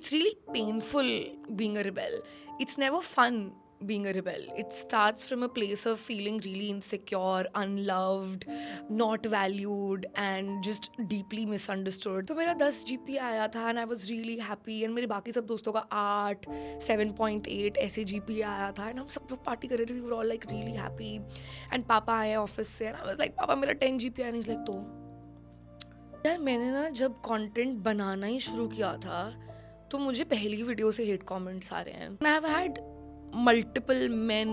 it's really painful being a rebel. It's never fun being a rebel. It starts from a place of feeling really insecure, unloved, not valued and just deeply misunderstood. तो मेरा 10 GPA आया था and I was really happy and मेरे बाकी सब दोस्तों का 8, 7.8 ऐसे GPA आया था and हम सब लोग पार्टी कर रहे थे. We were all like really happy and पापा आए ऑफिस से and I was like पापा मेरा 10 GPA and he's like तो यार मैंने ना जब कंटेंट बनाना ही शुरू किया था तो मुझे पहली वीडियो से हेट कमेंट्स आ रहे हैं. I have had multiple men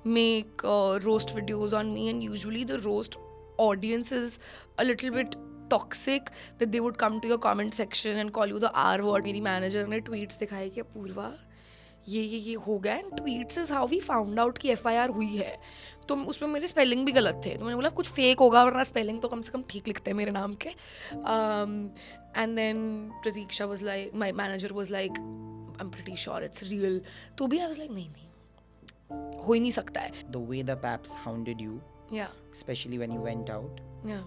make roast videos on me and usually the roast audience is a little bit toxic that they would come to your comment section and call you the R word. मेरी manager ने tweets दिखाए कि पूर्वा ये हो गया and tweets is how we found out कि FIR हुई है. तो उसमें मेरे स्पेलिंग भी गलत थे तो मैंने बोला कुछ फेक होगा वरना स्पेलिंग तो कम से कम ठीक लिखते हैं मेरे नाम के. And then Pratiksha was like my manager was like I am pretty sure it's real. तो भी आई वाज लाइक नहीं हो ही नहीं सकता है. The way the paps hounded you, या especially when you went out, या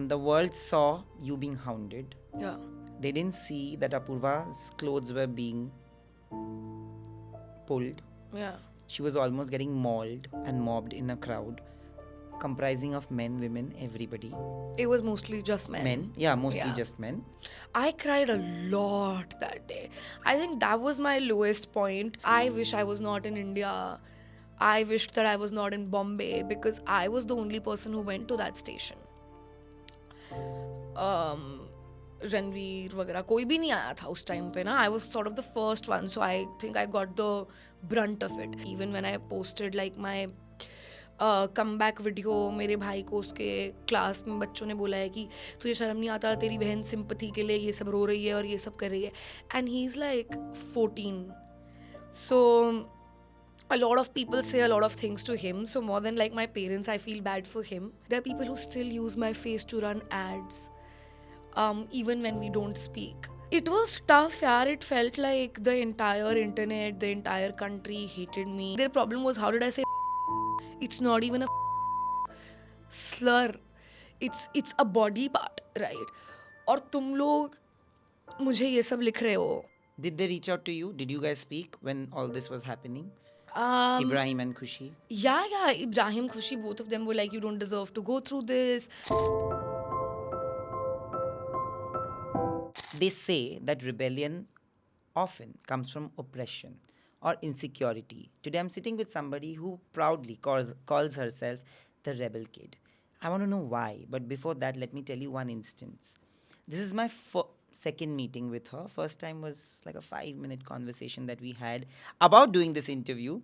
the world saw you being hounded. या They didn't see that Apurva's clothes were being pulled. या She was almost getting mauled and mobbed in a crowd comprising of men, women, everybody. it was mostly just men. Yeah, mostly Yeah. just men. I cried a lot that day. I think that was my lowest point. I wish I was not in India. I wished that I was not in Bombay because I was the only person who went to that station. Ranveer वगैरह कोई भी नहीं आया था उस time पे ना. I was sort of the first one so I think I got the Brunt of it. Even when I posted like my come back video मेरे भाई को उसके क्लास में बच्चों ने बोला है कि तुझे शर्म नहीं आता तेरी बहन सिंपथी के लिए ये सब रो रही है और ये सब कर रही है and he is like 14. So a lot of people say a lot of things to him, so more than like my parents I feel bad for him. There are people who still use my face to run ads even when we don't speak. It was tough yaar. It felt like the entire internet, the entire country hated me. Their problem was how did I say it's not even a slur. It's a body part, right? और तुम लोग मुझे ये सब लिख रहे हो. Did they reach out to you? Did you guys speak when all this was happening? Um, Ibrahim and Khushi? yeah, Ibrahim, Khushi, both of them were like, you don't deserve to go through this. They say that rebellion often comes from oppression or insecurity. Today I'm sitting with somebody who proudly calls herself the rebel kid. I want to know why, but before that, let me tell you one instance. This is my second meeting with her. First time was like a 5-minute conversation that we had about doing this interview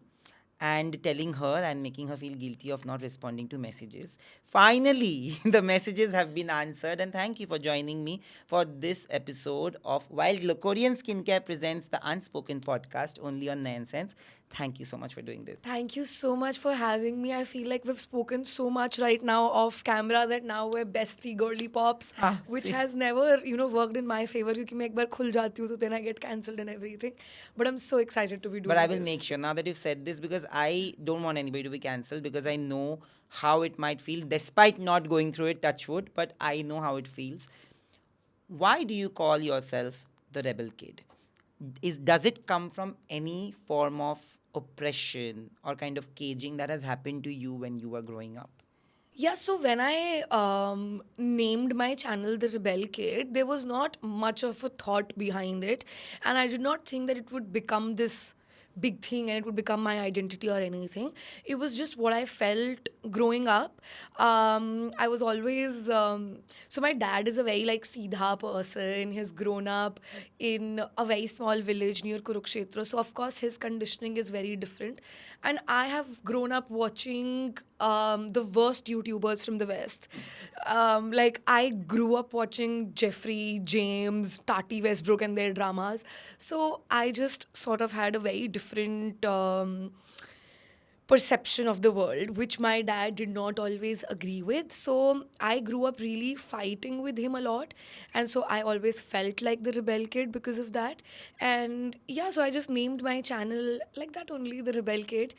and telling her and making her feel guilty of not responding to messages. Finally, the messages have been answered and thank you for joining me for this episode of Wild Korean Skincare presents the Unspoken podcast only on Nayan Sense. Thank you so much for doing this. Thank you so much for having me. I feel like we've spoken so much right now off camera that now we're bestie girly pops, which has never, worked in my favor क्योंकि मैं एक बार खुल जाती हूँ तो then I get cancelled and everything. But I'm so excited to be doing But I this. will make sure now that you've said this because I don't want anybody to be cancelled because I know how it might feel despite not going through it, touch wood, but I know how it feels. Why do you call yourself the rebel kid? Does it come from any form of oppression or kind of caging that has happened to you when you were growing up? Yeah, so when I named my channel The Rebel Kid, there was not much of a thought behind it. And I did not think that it would become this big thing and it would become my identity or anything. It was just what I felt growing up. I was always... so my dad is a very Seedha person. He's grown up in a very small village near Kurukshetra. So of course his conditioning is very different. And I have grown up watching the worst YouTubers from the West. I grew up watching Jeffrey, James, Tati Westbrook and their dramas. So I just sort of had a very different perception of the world, which my dad did not always agree with. So I grew up really fighting with him a lot. And so I always felt like the rebel kid because of that. And yeah, so I just named my channel like that only, The Rebel Kid.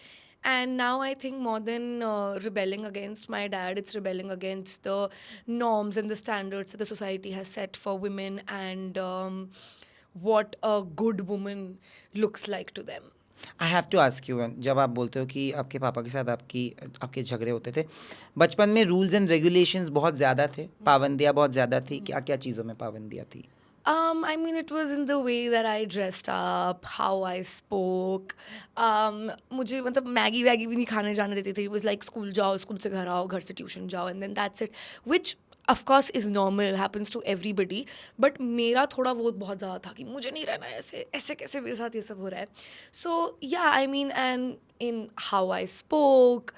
And now I think more than rebelling against my dad, it's rebelling against the norms and the standards that the society has set for women and what a good woman looks like to them. I have to ask you, जब आप बोलते हो कि आपके पापा के साथ आपके झगड़े होते थे, बचपन में रूल्स एंड रेगुलेशंस बहुत ज़्यादा थे, पाबंदियाँ बहुत ज़्यादा थी, क्या क्या चीज़ों में पाबंदियाँ थी? I mean, it was in the way that I dressed up, how I spoke. मुझे मतलब मैगी वैगी भी नहीं खाने जाने देते थे. It was like स्कूल जाओ, स्कूल से घर आओ, घर से ट्यूशन जाओ, and then that's it. Which of course is normal, happens to everybody. But मेरा थोड़ा वो बहुत ज़्यादा था कि मुझे नहीं रहना है ऐसे, ऐसे कैसे मेरे साथ ये सब हो रहा है. So yeah, I mean, and in how I spoke.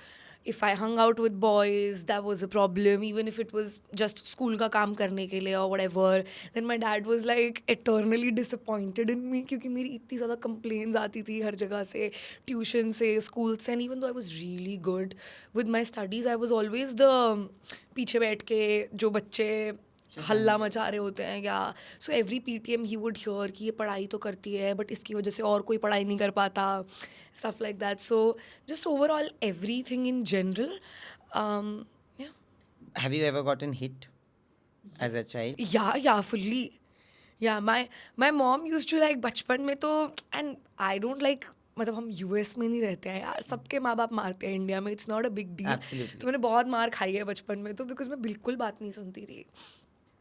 If I hung out with boys, that was a problem. Even if it was just school का काम करने के लिए or whatever, then my dad was like eternally disappointed in me क्योंकि मेरी इतनी ज़्यादा complaints आती थी हर जगह से, tuition से, school से, and even though I was really good with my studies, I was always the पीछे बैठ के जो बच्चे हल्ला मचा रहे होते हैं या so every PTM he would hear कि ये पढ़ाई तो करती है बट इसकी वजह से और कोई पढ़ाई नहीं कर पाता, stuff like that. So just overall everything in general. Have you ever gotten hit as a child? Yeah fully. Yeah my mom use to like बचपन में तो, एंड आई डोंट लाइक, मतलब हम US में नहीं रहते हैं यार, सबके माँ बाप मारते हैं इंडिया में, it's not a big deal. Absolutely. तो मैंने बहुत मार खाई है बचपन में तो, बिकॉज मैं बिल्कुल बात नहीं सुनती थी.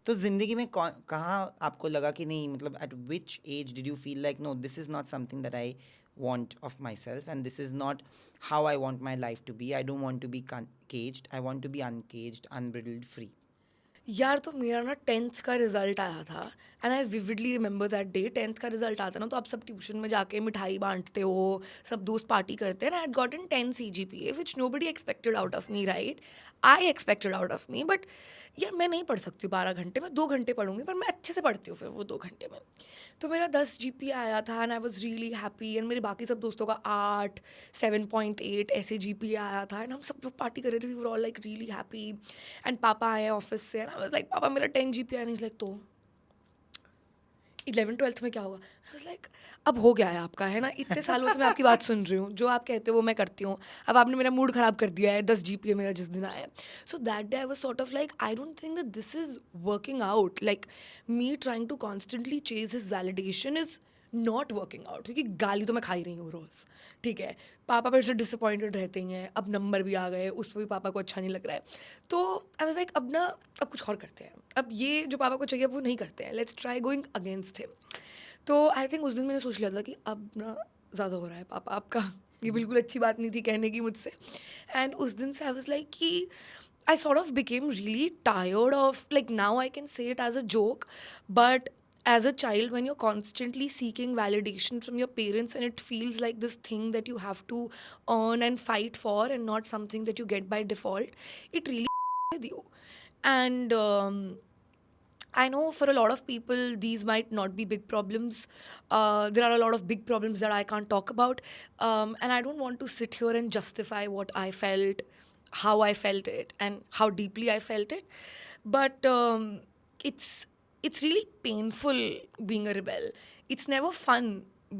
तो ज़िंदगी में कहाँ आपको लगा कि नहीं, मतलब at which age did you feel like no, this is not something that I want of myself and this is not how I want my life to be. I don't want to be caged. I want to be uncaged, unbridled, free. यार तो मेरा ना 10th का result आया था and I vividly remember that day. 10th का result आता ना तो आप सब ट्यूशन में जाके मिठाई बांटते हो, सब दोस्त पार्टी करते हैं. I had gotten 10 CGPA which nobody expected out of me, right? I expected out of me, but यार मैं नहीं पढ़ सकती हूँ 12 घंटे में, 2 घंटे पढ़ूंगी, पर मैं अच्छे से पढ़ती हूँ फिर वो 2 घंटे में. तो मेरा 10 GPA आया था and I was really happy. And मेरे बाकी सब दोस्तों का 8, 7.8 ऐसे GPA आया था एंड हम सब लोग पार्टी कर रहे थे. We were all like really happy. And पापा आए ऑफिस से एंड आई वाज लाइक, पापा मेरा 10 GPA. एंड इज लाइक, तो 11th-12th में क्या होगा? आई वाज लाइक, अब हो गया है आपका, है ना? इतने सालों से मैं आपकी बात सुन रही हूँ, जो आप कहते हो वो मैं करती हूँ. अब आपने मेरा मूड ख़राब कर दिया है 10 GPA मेरा जिस दिन आया. So that day I was sort of like, I don't think that this is working out. Like me trying to constantly chase his validation is not working out. क्योंकि गाली तो मैं खा ही रही हूँ रोज़, ठीक है? पापा फिर से डिसअपॉइंटेड रहते हैं. अब नंबर भी आ गए, उस पर भी पापा को अच्छा नहीं लग रहा है. तो आई वाज लाइक, अब ना, अब कुछ और करते हैं. अब ये जो पापा को चाहिए वो नहीं करते हैं. Let's try going against him. तो आई थिंक उस दिन मैंने सोच लिया था कि अब ना ज़्यादा हो रहा है पापा आपका. ये बिल्कुल अच्छी बात नहीं थी कहने की मुझसे. एंड उस दिन से आई वाज लाइक कि I sort of became really tired of, like, now I can say it as a joke, but as a child, when you're constantly seeking validation from your parents and it feels like this thing that you have to earn and fight for and not something that you get by default, it really with you. And I know for a lot of people, these might not be big problems. There are a lot of big problems that I can't talk about. And I don't want to sit here and justify what I felt, how I felt it, and how deeply I felt it. But it's really painful being a rebel. It's never fun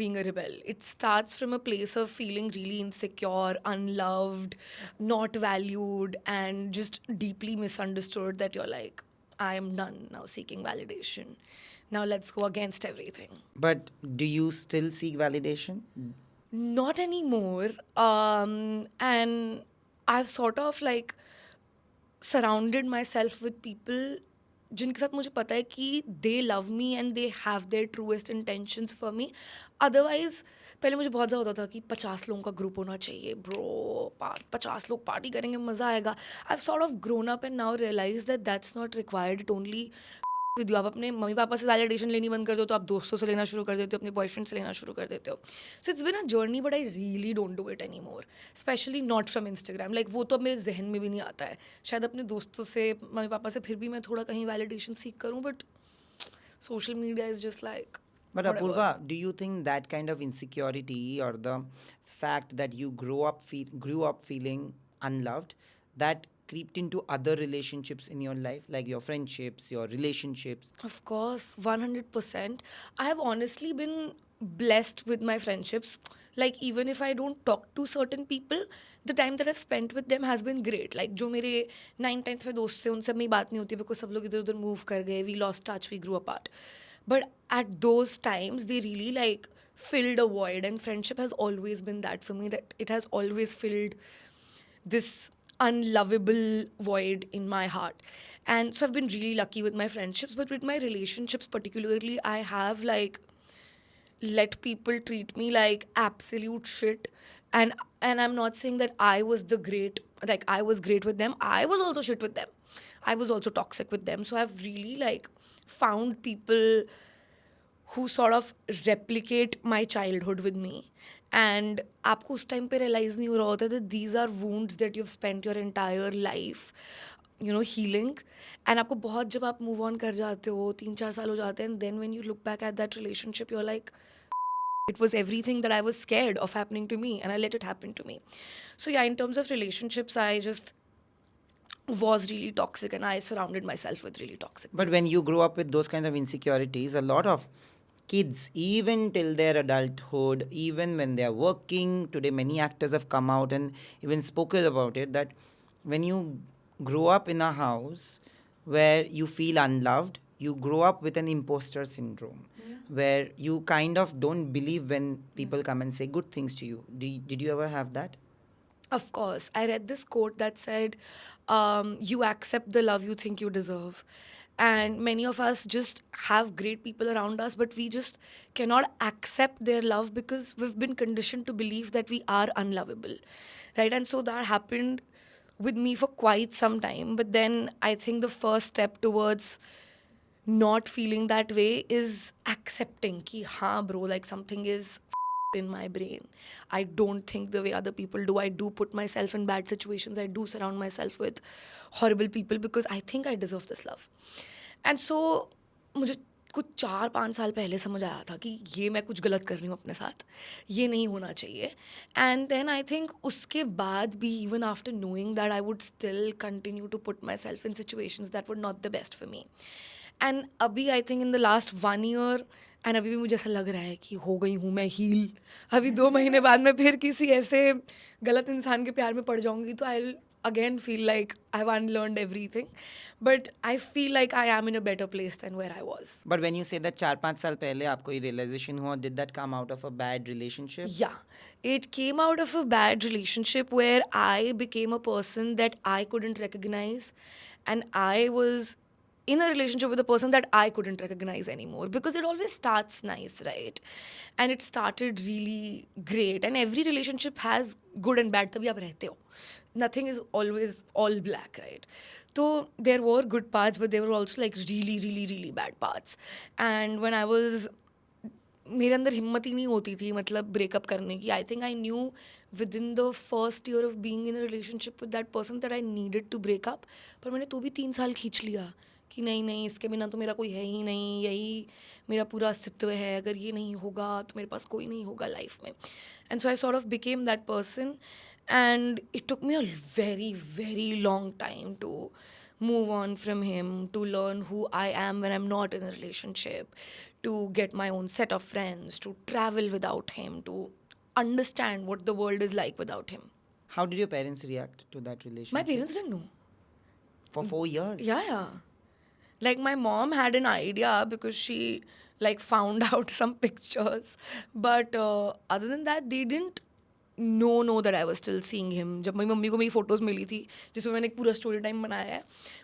being a rebel. It starts from a place of feeling really insecure, unloved, not valued, and just deeply misunderstood, that you're like, I am done now seeking validation. Now let's go against everything. But do you still seek validation? Not anymore. And I've sort of like surrounded myself with people जिनके साथ मुझे पता है कि they love me and they have their truest intentions for me. Otherwise, पहले मुझे बहुत ज़्यादा होता था कि 50 लोगों का ग्रुप होना चाहिए ब्रो, 50 लोग पार्टी करेंगे, मज़ा आएगा. I've sort of grown up and now realized that that's not required. It only with you. आप अपने मम्मी पापा से वैलिडेशन लेनी बंद कर दो तो आप दोस्तों से लेना शुरू कर देते हो, अपने बॉयफ्रेंड से लेना शुरू कर देते हो. So it's been a journey but I really don't do it any more, specially not from Instagram. Like वो तो अब मेरे जहन में भी नहीं आता है. शायद अपने दोस्तों से, मम्मी पापा से फिर भी मैं थोड़ा कहीं वैलिडेशन सीख करूँ, but social media is just like. But Apurva, do you think that kind of insecurity or the fact that you grew up feeling unloved, that creeped into other relationships in your life, like your friendships, your relationships? Of course, 100%. I have honestly been blessed with my friendships. Like, even if I don't talk to certain people, the time that I've spent with them has been great. Like, जो मेरे 9th 10th में दोस्त थे, उनसे मेरी बात नहीं होती बिकॉज सब लोग इधर उधर मूव कर गए. We lost touch, we grew apart. But at those times, they really like filled a void, and friendship has always been that for me, that it has always filled this unlovable void in my heart. And so I've been really lucky with my friendships, but with my relationships particularly, I have like let people treat me like absolute shit. And I'm not saying that I was the great, like I was great with them. I was also shit with them. I was also toxic with them. So I've really like found people who sort of replicate my childhood with me. And आपको उस time पे realize नहीं हो रहा होता that these are wounds that you've spent your entire life, you know, healing. And आपको बहुत, जब आप move on कर जाते हो, 3-4 साल हो जाते हैं, and then when you look back at that relationship, you're like, it was everything that I was scared of happening to me, and I let it happen to me. So yeah, in terms of relationships, I just was really toxic, and I surrounded myself with really toxic. But when you grow up with those kinds of insecurities, a lot of kids, even till their adulthood, even when they are working, today many actors have come out and even spoken about it, that when you grow up in a house where you feel unloved, you grow up with an imposter syndrome, where you kind of don't believe when people come and say good things to you. Did you ever have that? Of course. I read this quote that said, you accept the love you think you deserve. And many of us just have great people around us, but we just cannot accept their love because we've been conditioned to believe that we are unlovable. Right? And so that happened with me for quite some time. But then I think the first step towards not feeling that way is accepting ki haan bro, like something is in my brain. I don't think the way other people do. I do put myself in bad situations. I do surround myself with horrible people because I think I deserve this love. And so मुझे कुछ 4-5 साल पहले समझ आया था कि ये मैं कुछ गलत कर रही हूँ अपने साथ, ये नहीं होना चाहिए. एंड देन आई थिंक उसके बाद भी, even after knowing that, I would still continue to put myself in situations that would not the best for me. And अभी I think in the last 1 year, एंड अभी भी मुझे ऐसा लग रहा है कि हो गई हूँ मैं हील. अभी 2 महीने बाद मैं फिर किसी ऐसे गलत इंसान के प्यार में पड़ जाऊँगी तो आई again feel like I've unlearned everything. But I feel like I am in a better place than where I was. But when you say that 4-5 साल पहले आपको ये realization हुआ, did that come out of a bad relationship? Yeah, it came out of a bad relationship where I became a person that I couldn't recognize, and I was in a relationship with a person that I couldn't recognize anymore, because it always starts nice, right? And it started really great, and every relationship has good and bad, तभी आप रहते हो. Nothing is always all black, right? So there were good parts, but there were also like really, really, really bad parts. And when I was, मेरे अंदर हिम्मत ही नहीं होती थी मतलब ब्रेकअप करने की. I think I knew within the first year of being in a relationship with that person that I needed to break up. पर मैंने तो भी 3 साल खींच लिया कि नहीं नहीं, इसके बिना तो मेरा कोई है ही नहीं, यही मेरा पूरा अस्तित्व है, अगर ये नहीं होगा तो मेरे पास कोई नहीं होगा लाइफ में. And so I sort of became that person, and it took me a very, very long time to move on from him, to learn who I am when I'm not in a relationship, to get my own set of friends, to travel without him, to understand what the world is like without him. How did your parents react to that relationship? My parents didn't know. For 4 years? Yeah. Like my mom had an idea because she like found out some pictures, but other than that they didn't know that I was still seeing him. जब मेरी मम्मी को मेरी photos मिली थी जिसमें मैंने एक पूरा स्टोरी टाइम बनाया है,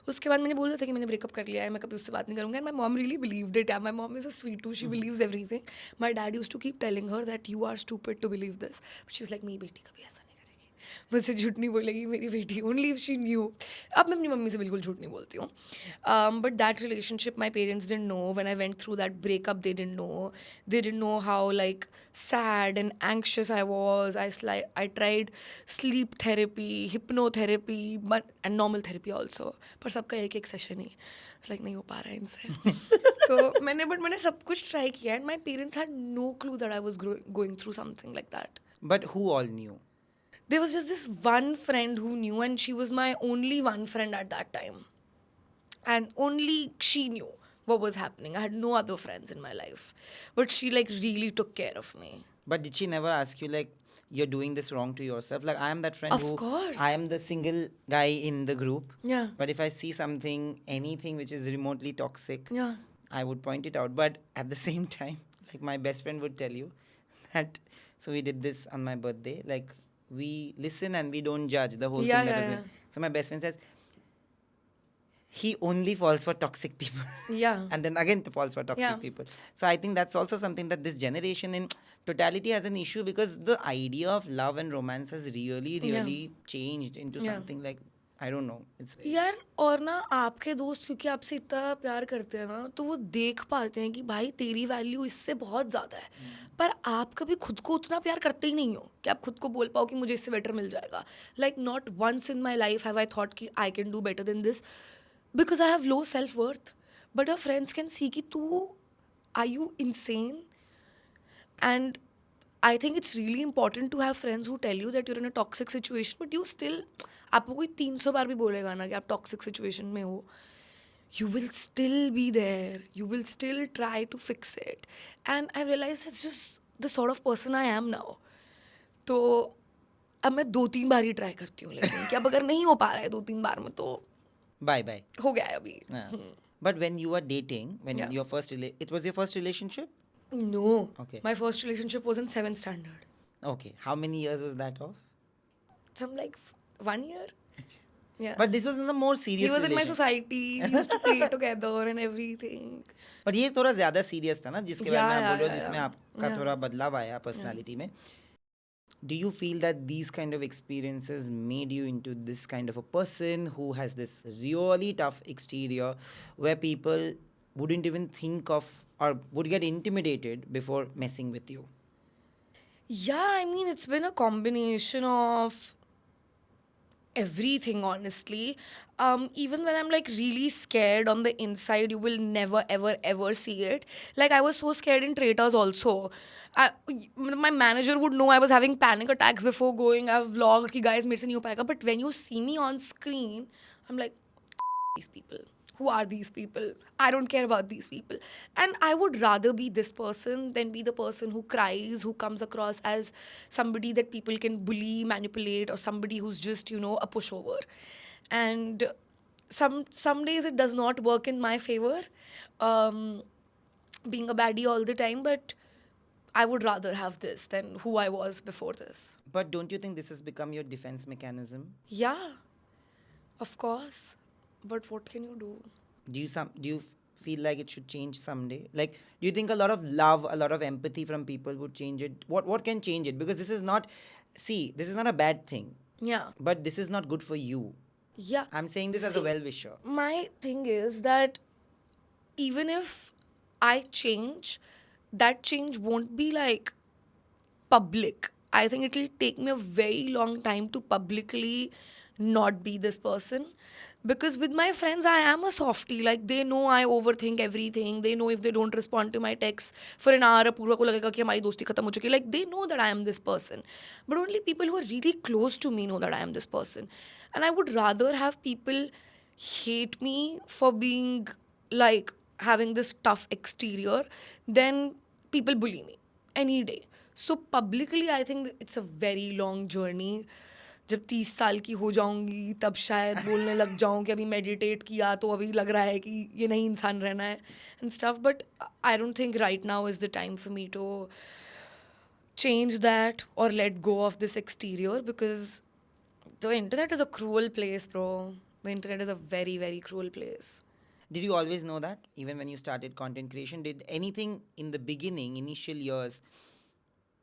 उसके बाद मैंने बोल दिया था कि मैंने ब्रेकअप कर लिया है, मैं कभी उससे बात नहीं करूँगा. And my mom really believed it. My mom is a sweet too, she believes everything. My dad used to keep telling her that you are stupid to believe this, but she was like मेरी बेटी कभी ऐसा नहीं करेगी, मुझसे झूठ नहीं बोलेगी मेरी बेटी. Only if she knew. अब मैं अपनी मम्मी से बिल्कुल झूठ नहीं बोलती हूँ. But that relationship my parents didn't know. When I went through that breakup they didn't know how like sad and anxious I was. I tried sleep therapy, hypnotherapy, and normal therapy also. पर सबका एक session he. It's like नहीं हो पा रहा है इनसे. तो मैंने सब कुछ ट्राई किया, and my parents had no clue that I was going through something like that. But who all knew? There was just this one friend who knew, and she was my only one friend at that time. And only she knew what was happening. I had no other friends in my life. But she like really took care of me. But did she never ask you like, you're doing this wrong to yourself? Like, I am that friend Of course. I am the single guy in the group. Yeah. But if I see something, anything which is remotely toxic, Yeah. I would point it out. But at the same time, like my best friend would tell you that, so we did this on my birthday. Like we listen and we don't judge the whole Yeah, thing that yeah, is. yeah. So my best friend says he only falls for toxic people. Yeah. And then again falls for toxic Yeah. people. So I think that's also something that this generation in totality has an issue, because the idea of love and romance has really, Yeah. really changed into Yeah. something like, I don't know. It's यार और ना आपके दोस्त क्योंकि आपसे इतना प्यार करते हैं ना तो वो देख पाते हैं कि भाई तेरी वैल्यू इससे बहुत ज़्यादा है, पर आप कभी खुद को उतना प्यार करते ही नहीं हो कि आप खुद को बोल पाओ कि मुझे इससे बेटर मिल जाएगा. Like not once in my life have I thought कि I can do better than this because I have low self worth, but your friends can see कि तू are you insane. And I think it's really important to have friends who tell you that you're in a toxic situation, but you still, आपको कोई 300 बार भी बोलेगा ना कि आप toxic situation में हो, you will still be there. You will still try to fix it. And I realized that's just the sort of person I am now. तो अब मैं 2-3 बार ही ट्राई करती हूँ, लेकिन कि अब अगर नहीं हो पा रहा है 2-3 बार में तो bye bye. हो गया है अभी. Yeah. But when you were dating, when Yeah. your first it was your first relationship? No. Okay. My first relationship was in 7th standard. Okay. How many years was that of? Some like 1 year. Yeah. But this was in the more serious He was in my relation. society. We used to play together and everything. But ये थोड़ा ज्यादा serious था ना, जिसके बारे में Yeah, आप बोल रहे हो, yeah, जिसमें yeah. आपका Yeah. थोड़ा बदलाव आया पर्सनालिटी में. Do you feel that these kind of experiences made you into this kind of a person who has this really tough exterior where people wouldn't even think of or would get intimidated before messing with you? Yeah, I mean, it's been a combination of everything, honestly. Even when I'm like really scared on the inside, you will never, ever, ever see it. Like, I was so scared in Traitors also. My manager would know I was having panic attacks before going. I've vlogged ki guys mere se nahi ho payega. But when you see me on screen, I'm like, these people. Who are these people? I don't care about these people. And I would rather be this person than be the person who cries, who comes across as somebody that people can bully, manipulate, or somebody who's just, you know, a pushover. And some days it does not work in my favor, being a baddie all the time, but I would rather have this than who I was before this. But don't you think this has become your defense mechanism? Yeah, of course. But what can you do? Do you feel like it should change someday? Like, do you think a lot of love, a lot of empathy from people would change it? What can change it? Because this is not a bad thing, Yeah. but this is not good for you. Yeah. I'm saying this as a See, well-wisher. My thing is that even if I change, that change won't be like public. I think it'll take me a very long time to publicly not be this person. Because with my friends, I am a softie. Like, they know I overthink everything. They know if they don't respond to my texts for an hour, पूरा को लगेगा कि हमारी दोस्ती खत्म हो चुकी है. Like, they know that I am this person. But only people who are really close to me know that I am this person. And I would rather have people hate me for being, like, having this tough exterior than people bully me any day. So publicly, I think it's a very long journey. जब 30 साल की हो जाऊंगी तब शायद बोलने लग जाऊं कि अभी मेडिटेट किया तो अभी लग रहा है कि ये नहीं इंसान रहना है and stuff, but I don't think right now is the time for me to change that or let go of this exterior, because the internet is a cruel place, bro. The internet is a very, very cruel place. Did you always know that? Even when you started content creation, did anything in the beginning, initial years,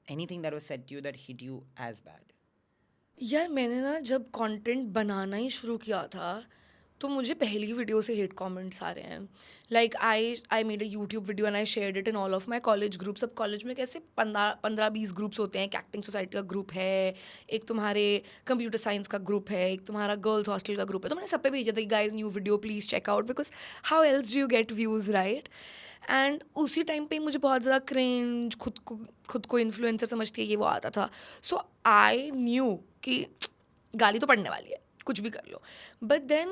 anything that was said to you that hit you as bad? यार मैंने ना जब content बनाना ही शुरू किया था तो मुझे पहली वीडियो से हेट कमेंट्स आ रहे हैं. Like I made a YouTube video and I shared it in all of my college groups. अब कॉलेज में कैसे 15-20 ग्रुप्स होते हैं. एक एक्टिंग सोसाइटी का ग्रुप है, एक तुम्हारे कंप्यूटर साइंस का ग्रुप है, एक तुम्हारा गर्ल्स हॉस्टल का ग्रुप है. तो मैंने सब पे भेजा था कि guys new video please check out, because how else do you get views, right? And उसी टाइम पे मुझे बहुत ज़्यादा क्रिंज, खुद को इन्फ्लुएंसर समझती है ये वो आता था. सो आई न्यू कि गाली तो पड़ने वाली है, कुछ भी कर लो. But then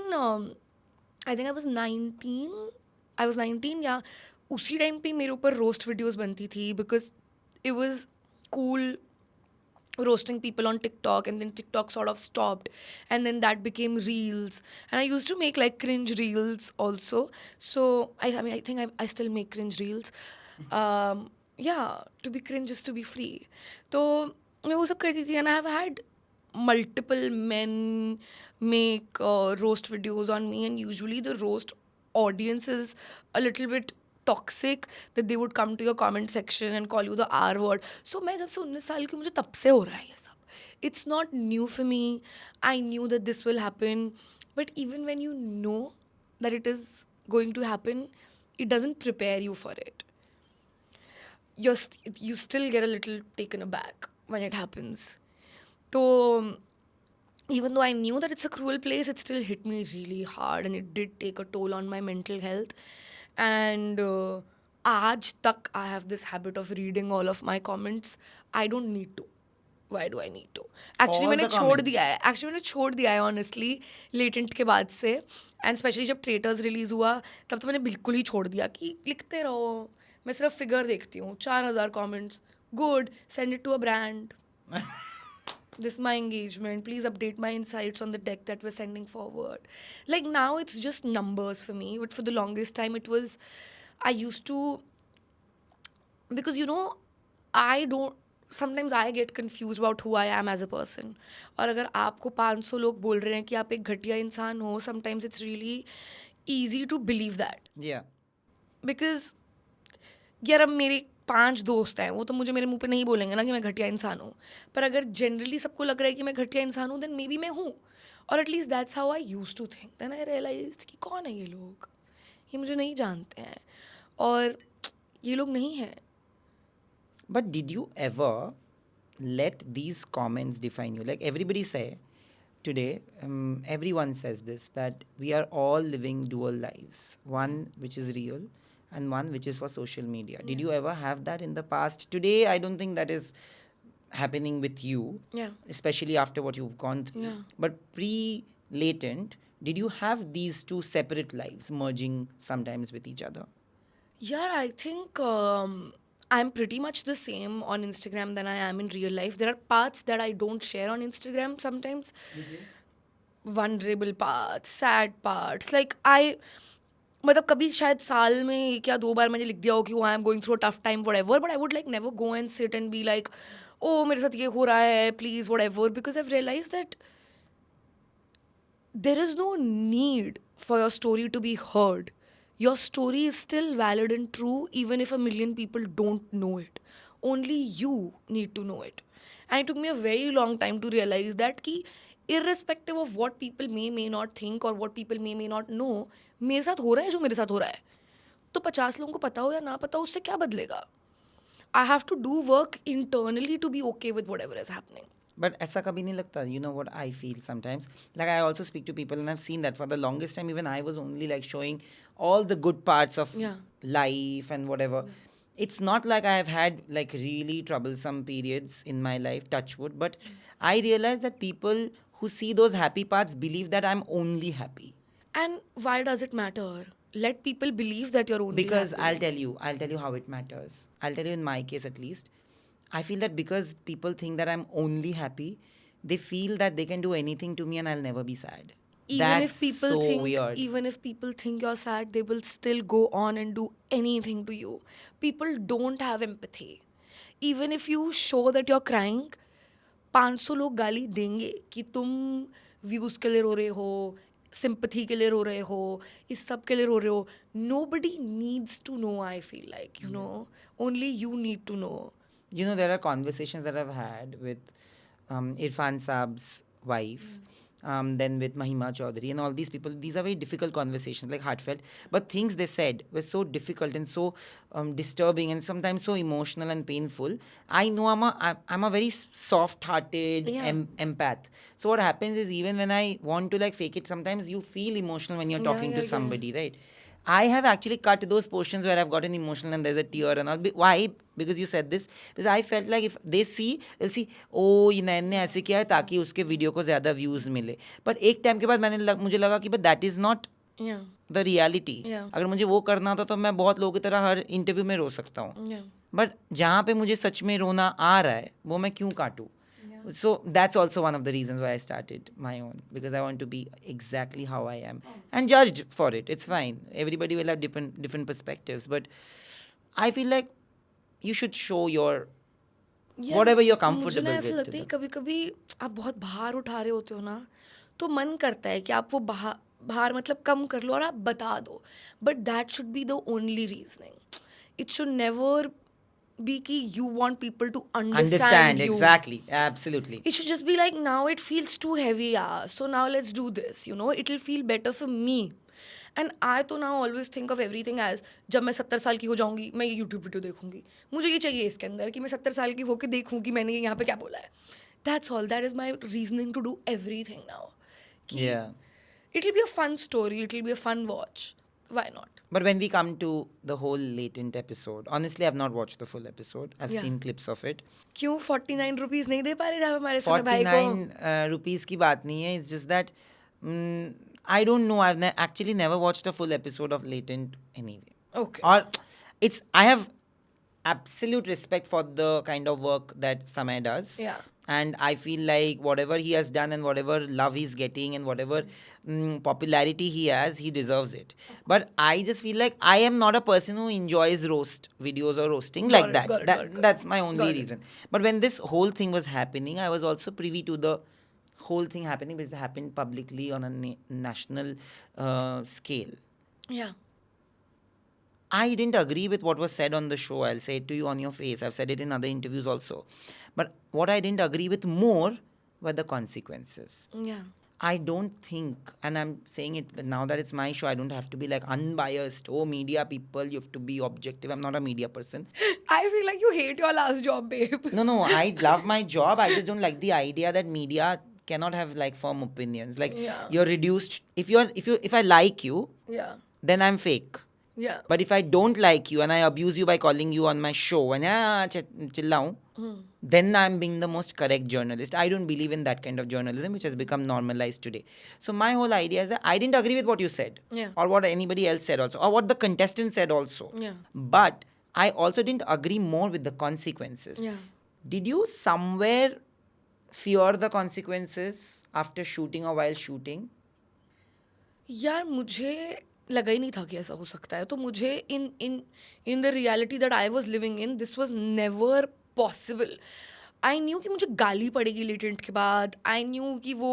I think I was 19 या उसी टाइम पे मेरे ऊपर रोस्ट वीडियोज़ बनती थी, because it was cool roasting people on TikTok, and then TikTok sort of stopped, and then that became reels, and I used to make like cringe reels also. So I mean I think I still make cringe reels. Yeah, to be cringe is to be free. तो मैं वो सब करती थी, and I have had multiple men make roast videos on me, and usually the roast audience is a little bit toxic, that they would come to your comment section and call you the R word. So मैं जब से 19 साल की, मुझे तब से हो रहा है ये सब. It's not new for me. I knew that this will happen, but even when you know that it is going to happen, it doesn't prepare you for it. You still get a little taken aback when it happens. So even though I knew that it's a cruel place, it still hit me really hard, and it did take a toll on my mental health. And aaj tak I have this habit of reading all of my comments. I don't need to. Why do I need to? Actually All मैंने the छोड़ comments. दिया है. Actually मैंने छोड़ दिया है honestly latent के बाद से. एंड स्पेशली जब ट्रेटर्स रिलीज हुआ, तब तो मैंने बिल्कुल ही छोड़ दिया कि लिखते रहो. मैं सिर्फ फिगर देखती हूँ. 4,000 comments, good, send it to a brand. This is my engagement. Please update my insights on the deck that we're sending forward. Like now it's just numbers for me, but for the longest time it was, I used to, because you know, I don't, sometimes I get confused about who I am as a person. और अगर आपको 500 लोग बोल रहे हैं कि आप एक घटिया इंसान हो, sometimes it's really easy to believe that. Yeah. Because यार अब मेरे 5 दोस्त हैं, वो तो मुझे मेरे मुंह पे नहीं बोलेंगे ना कि मैं घटिया इंसान हूँ. पर अगर जनरली सबको लग रहा है कि मैं घटिया इंसान हूँ, देन मे बी मैं हूँ. और at least that's how I use to think. Then I realize कि कौन है ये लोग, ये मुझे नहीं जानते हैं, और ये लोग नहीं हैं. But did you ever let these comments define you? Like everybody say today, everyone says this, that we are all living dual lives. One which is real and one which is for social media. Did you ever have that in the past? Today, I don't think that is happening with you, Yeah. especially after what you've gone through. Yeah. But pre-latent, did you have these two separate lives merging sometimes with each other? Yeah, I think I'm pretty much the same on Instagram than I am in real life. There are parts that I don't share on Instagram sometimes. Vulnerable parts, sad parts. Like I, मतलब कभी शायद साल में एक या 2 बार मैंने लिख दिया हो कि I am going through a tough time whatever, but I would like never go and sit and be like, ओ मेरे साथ ये हो रहा है please whatever, because I realise that there is no need for your story to be heard. Your story is still valid and true even if a million people don't know it. Only you need to know it. And it took me a very long time to realize that कि irrespective of what people may not think or what people may not know, मेरे साथ हो रहा है जो मेरे साथ हो रहा है. तो 50 लोगों को पता हो या ना पता हो, उससे क्या बदलेगा? I have to do work internally to be okay with whatever is happening. But ऐसा कभी नहीं लगता, you know what I feel sometimes? Like I also speak to people and I've seen that for the longest time, even I was only like showing all the good parts of Yeah. life and whatever. It's not like I have had like really troublesome periods in my life, touch wood, but I realize that people who see those happy parts believe that I'm only happy. And why does it matter? Let people believe that you're only Because happy. I'll tell you how it matters. I'll tell you in my case at least. I feel that because people think that I'm only happy, they feel that they can do anything to me and I'll never be sad. Even That's if people so think weird. even if people think you're sad, they will still go on and do anything to you. People don't have empathy. Even if you show that you're crying, 500 लोग गाली देंगे कि तुम views के लिए रो रहे हो, sympathy के लिए रो रहे हो, इस सब के लिए रो रहे हो. Nobody needs to know, I feel like, you know. Only you need to know. You know, there are conversations that I've had with Irfan Saab's wife, then with Mahima Chaudhary and all these people. These are very difficult conversations, like heartfelt. But things they said were so difficult and so disturbing and sometimes so emotional and painful. I know I'm a very soft-hearted Yeah. empath. So what happens is even when I want to like fake it, sometimes you feel emotional when you're Yeah, talking yeah, to yeah. somebody, right? I have actually cut those portions where I've gotten emotional and there's a tear and all. Why? Because you said this. Because I felt like if they see, they'll see, oh, ये नैन ने ऐसे किया है ताकि उसके video को ज़्यादा views मिले. But एक टाइम के बाद मुझे लगा कि but that is not Yeah. the reality. Yeah. अगर मुझे वो करना होता तो मैं बहुत लोगों की तरह हर इंटरव्यू में रो सकता हूँ. Yeah. बट जहाँ पे मुझे सच में रोना आ रहा है वो मैं क्यों काटूँ? So that's also one of the reasons why I started my own, because I want to be exactly how I am and judged for it. It's fine. Everybody will have different perspectives, but I feel like you should show your whatever you're मुझे ना comfortable ऐसा with. लगता है कभी कभी आप बहुत भार उठा रहे होते हो ना, तो मन करता है कि आप वो भार मतलब कम कर लो और आप बता दो, but that should be the only reasoning. It should never be कि you want people to understand you. Exactly. Absolutely. It should just be like, now it feels too heavy, yeah, so now let's do this, you know, it'll feel better for me. And I तो now always think of everything as, जब मैं 70 साल की हो जाऊंगी मैं ये YouTube video देखूंगी, मुझे ये चाहिए इसके अंदर कि मैं 70 साल की होकर देखूं कि मैंने यहाँ पे क्या बोला है. That's all. That is my reasoning to do everything now. कि Yeah. It'll be a fun story, it'll be a fun watch. Why not? But when we come to the whole latent episode, honestly, I've not watched the full episode. I've Yeah. seen clips of it. क्यों 49 rupees नहीं दे पा रहे थे आप हमारे समय भाई को? 49 rupees की बात नहीं है. It's just that I don't know. I've actually never watched a full episode of Latent anyway. Okay. Or I have absolute respect for the kind of work that Samay does. Yeah. And I feel like whatever he has done and whatever love he's getting and whatever popularity he has, he deserves it. But I just feel like I am not a person who enjoys roast videos or roasting Got like it, that. got it, got it. That's my only Got it. reason. But when this whole thing was happening, I was also privy to the whole thing happening, because it happened publicly on a national scale. Yeah. I didn't agree with what was said on the show. I'll say it to you on your face. I've said it in other interviews also. But what I didn't agree with more were the consequences. Yeah. I don't think, and I'm saying it now that it's my show, I don't have to be like unbiased. Oh, media people, you have to be objective. I'm not a media person. I feel like you hate your last job, babe. No, I love my job. I just don't like the idea that media cannot have like firm opinions. Like Yeah. you're reduced. If I like you, Yeah. then I'm fake. Yeah. But if I don't like you and I abuse you by calling you on my show and chillaun, then I'm being the most correct journalist. I don't believe in that kind of journalism, which has become normalized today. So my whole idea is that I didn't agree with what you said, Yeah. or what anybody else said also, or what the contestant said also. Yeah. But I also didn't agree more with the consequences. Yeah. Did you somewhere fear the consequences after shooting or while shooting? यार मुझे लगा ही नहीं था कि ऐसा हो सकता है, तो मुझे in the reality that I was living in, this was never possible. I knew कि मुझे गाली पड़ेगी लेटेंट के बाद. आई न्यू कि वो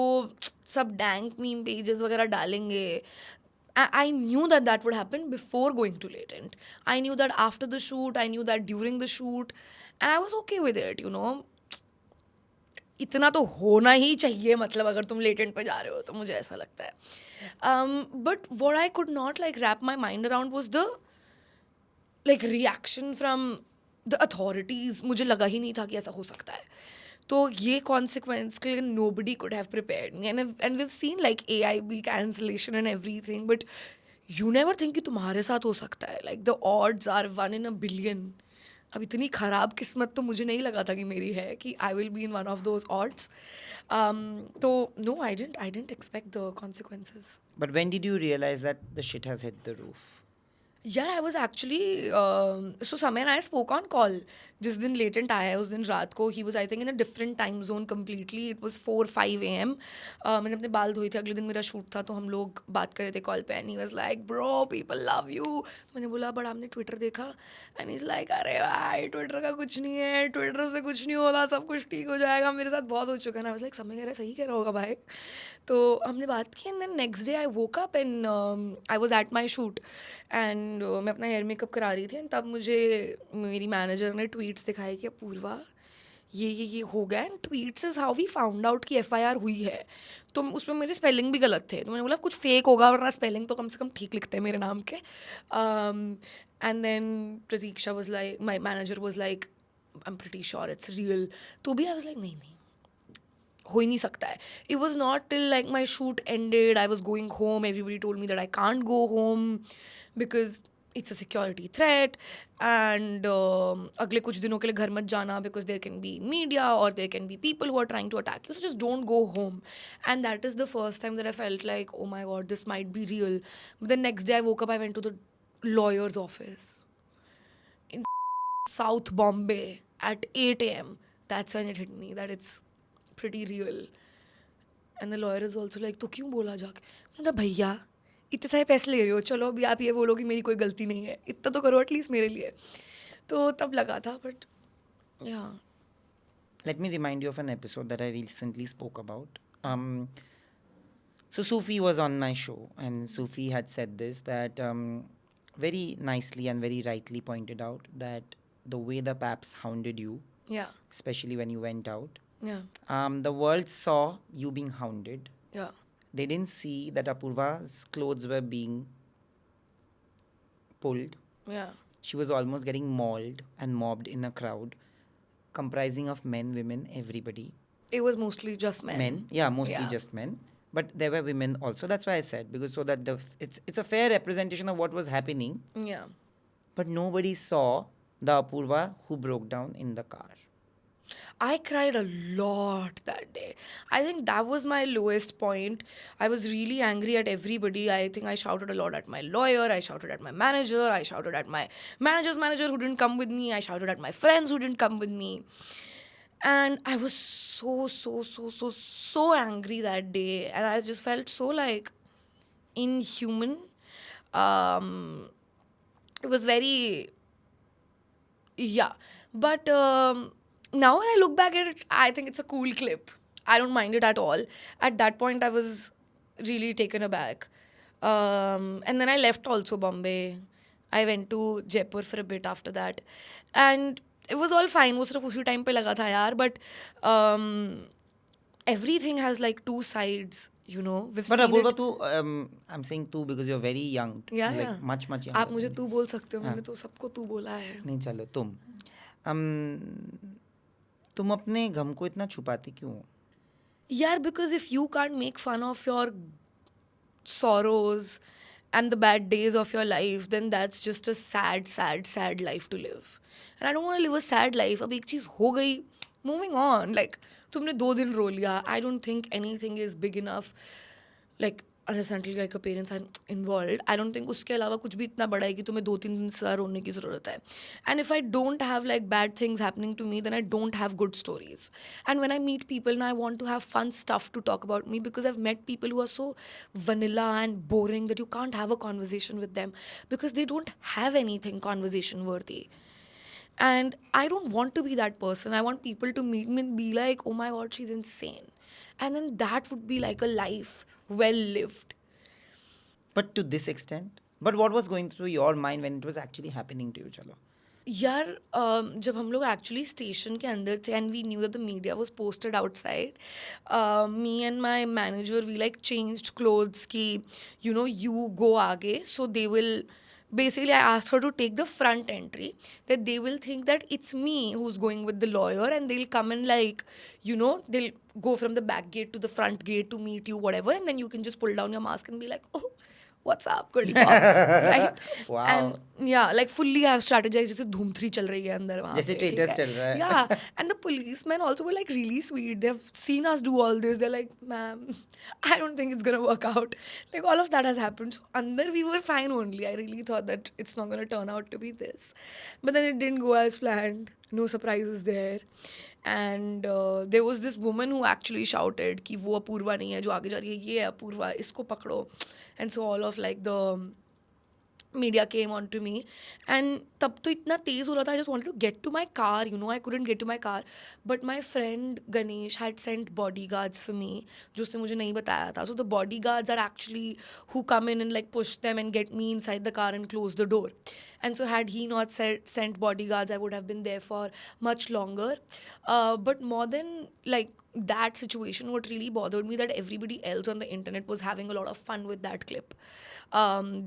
सब डैंक मीम पेजेस वगैरह डालेंगे. I knew that would happen before going to latent. I knew that after the shoot, I knew that during the shoot, and I was okay with it, you know. इतना तो होना ही चाहिए, मतलब अगर तुम latent पे जा रहे हो तो, मुझे ऐसा लगता है. But what I could not like wrap my mind around was the like reaction from the authorities. मुझे लगा ही नहीं था कि ऐसा हो सकता है. तो ये कॉन्सिक्वेंस के लिए nobody could have prepared me. And we've seen like AIB cancellation and everything, but you never think कि तुम्हारे साथ हो सकता है. Like the odds are 1 in a billion. अब इतनी ख़राब किस्मत तो मुझे नहीं लगा था कि मेरी है कि I will be in one of those odds. तो no, I didn't expect the consequences. But when did you realize that the shit has hit the roof? यार आई वॉज एक्चुअली सो समय and I spoke on call. जिस दिन latent आया है उस दिन रात को he was I think in a different time zone completely. It was 4-5 AM. मैंने अपने बाल धोए थे, अगले दिन मेरा शूट था, तो हम लोग बात कर रहे थे कॉल पे. And he was like bro people love you. तो मैंने बोला बट आपने ट्विटर देखा? एंड इज़ लाइक अरे भाई ट्विटर का कुछ नहीं है, ट्विटर से कुछ नहीं होता, सब कुछ ठीक हो जाएगा, मेरे साथ बहुत हो चुका है. ना आई वॉज लाइक समय कह रहा है, सही कह रहा होगा भाई. तो हमने बात की and then next day I woke up and I was at my shoot and मैं अपना हेयर मेकअप करा रही थी. एंड तब मुझे मेरी मैनेजर ने ट्वीट्स दिखाए कि पूर्वा ये हो गया. And tweets is how we found out कि FIR हुई है. तो उसमें मेरे स्पेलिंग भी गलत थे, तो मैंने बोला कुछ फेक होगा, वरना स्पेलिंग तो कम से कम ठीक लिखते हैं मेरे नाम के. And then Pratiksha was like, my manager was like I am pretty sure it's real. तो भी आई वॉज लाइक नहीं हो ही नहीं सकता है. It was not till like my shoot ended, I was going home, everybody told me that I can't go home because it's a security threat and अगले कुछ दिनों के लिए घर मत जाना because there can be media or there can be people who are trying to attack you, so just don't go home. And that is the first time that I felt like oh my god, this might be real. But the next day I woke up, I went to the lawyer's office in South Bombay at 8 AM. That's when it hit me that it's pretty real. And the lawyer is also like, तो क्यों बोला जाके? मतलब भैया इतने सारे पैसे ले रहे हो, चलो अभी आप ये बोलो कि मेरी कोई गलती नहीं है, इतना तो करो एटलीस्ट मेरे लिए. तो तब लगा था, but yeah. Let me remind you of an episode that I recently spoke about. So Sufi was on my show, and Sufi had said this, that very nicely and very rightly pointed out that the way the paps hounded you, Yeah, especially when you went out, yeah, the world saw you being hounded. yeah, They didn't see that Apurva's clothes were being pulled. yeah, She was almost getting mauled and mobbed in a crowd comprising of men, women, everybody. it was mostly just men. Yeah, mostly Yeah. just men. But there were women also. That's why I said, because so that it's a fair representation of what was happening. Yeah. But nobody saw the Apurva who broke down in the car. I cried a lot that day. I think that was my lowest point. I was really angry at everybody. I think I shouted a lot at my lawyer. I shouted at my manager. I shouted at my manager's manager who didn't come with me. I shouted at my friends who didn't come with me. And I was so angry that day. And I just felt so like inhuman. It was very, yeah. But now when I look back at it, I think it's a cool clip. I don't mind it at all. At that point, I was really taken aback. And then I left also Bombay. I went to Jaipur for a bit after that. And it was all fine. वो सिर्फ उसी time पे लगा था यार. But everything has like two sides, you know. We've But seen Apurva, it. too, I'm saying too because you're very young. Yeah, like yeah. much younger. आप मुझे than me. तू बोल सकते हो. मैंने तो सबको तू बोला है. नहीं चलो तुम. तुम अपने गम को इतना छुपाती क्यों हो? Yeah, because if you can't make fun of your sorrows and the bad days of your life, then that's just a sad life to live. And I don't want to live a sad life. अब एक चीज़ हो गई, moving on. Like, तुमने 2 दिन रो लिया. I don't think anything is big enough. Like, understandably, like your parents are involved. I don't think उसके अलावा कुछ भी इतना बड़ा है कि तुम्हें 2-3 दिन से रोने की ज़रूरत है. And if I don't have like bad things happening to me, then I don't have good stories. And when I meet people now, I want to have fun stuff to talk about me, because I've met people who are so vanilla and boring that you can't have a conversation with them because they don't have anything conversation worthy. And I don't want to be that person. I want people to meet me and be like, oh my God, she's insane. And then that would be like a life well lived. But to this extent? But what was going through your mind when it was actually happening to you, chalo? यार जब हम लोग actually station के अंदर थे and we knew that the media was posted outside, me and my manager we like changed clothes की you know you go आगे, so they will basically I asked her to take the front entry, that they will think that it's me who's going with the lawyer, and they'll come and like, you know, they'll go from the back gate to the front gate to meet you, whatever, and then you can just pull down your mask and be like, oh, what's up, girly pops, right? Wow. And yeah, like fully I have strategized, जैसे धूम 3 चल रही है अंदर वहाँ जैसे पे, ठीक traitors है? चल रहा है. Yeah, and the policemen also were like really sweet. They've seen us do all this. They're like, ma'am, I don't think it's gonna work out. Like all of that has happened. So under we were fine only. I really thought that it's not gonna turn out to be this, but then it didn't go as planned. No surprises there. And there was this woman who actually shouted कि वो अपूर्वा नहीं है जो आगे जा रही है, ये है अपूर्वा, इसको पकड़ो. And so all of like the media came on to me, and तब तो इतना तेज़ हो रहा था. I just wanted to get to my car, you know. I couldn't get to my car, but my friend Ganesh had sent bodyguards for me, जो उसने मुझे नहीं बताया था. So the bodyguards are actually who come in and like push them and get me inside the car and close the door. And so had he not sent bodyguards, I would have been there for much longer. But more than like that situation, what really bothered me that everybody else on the internet was having a lot of fun with that clip.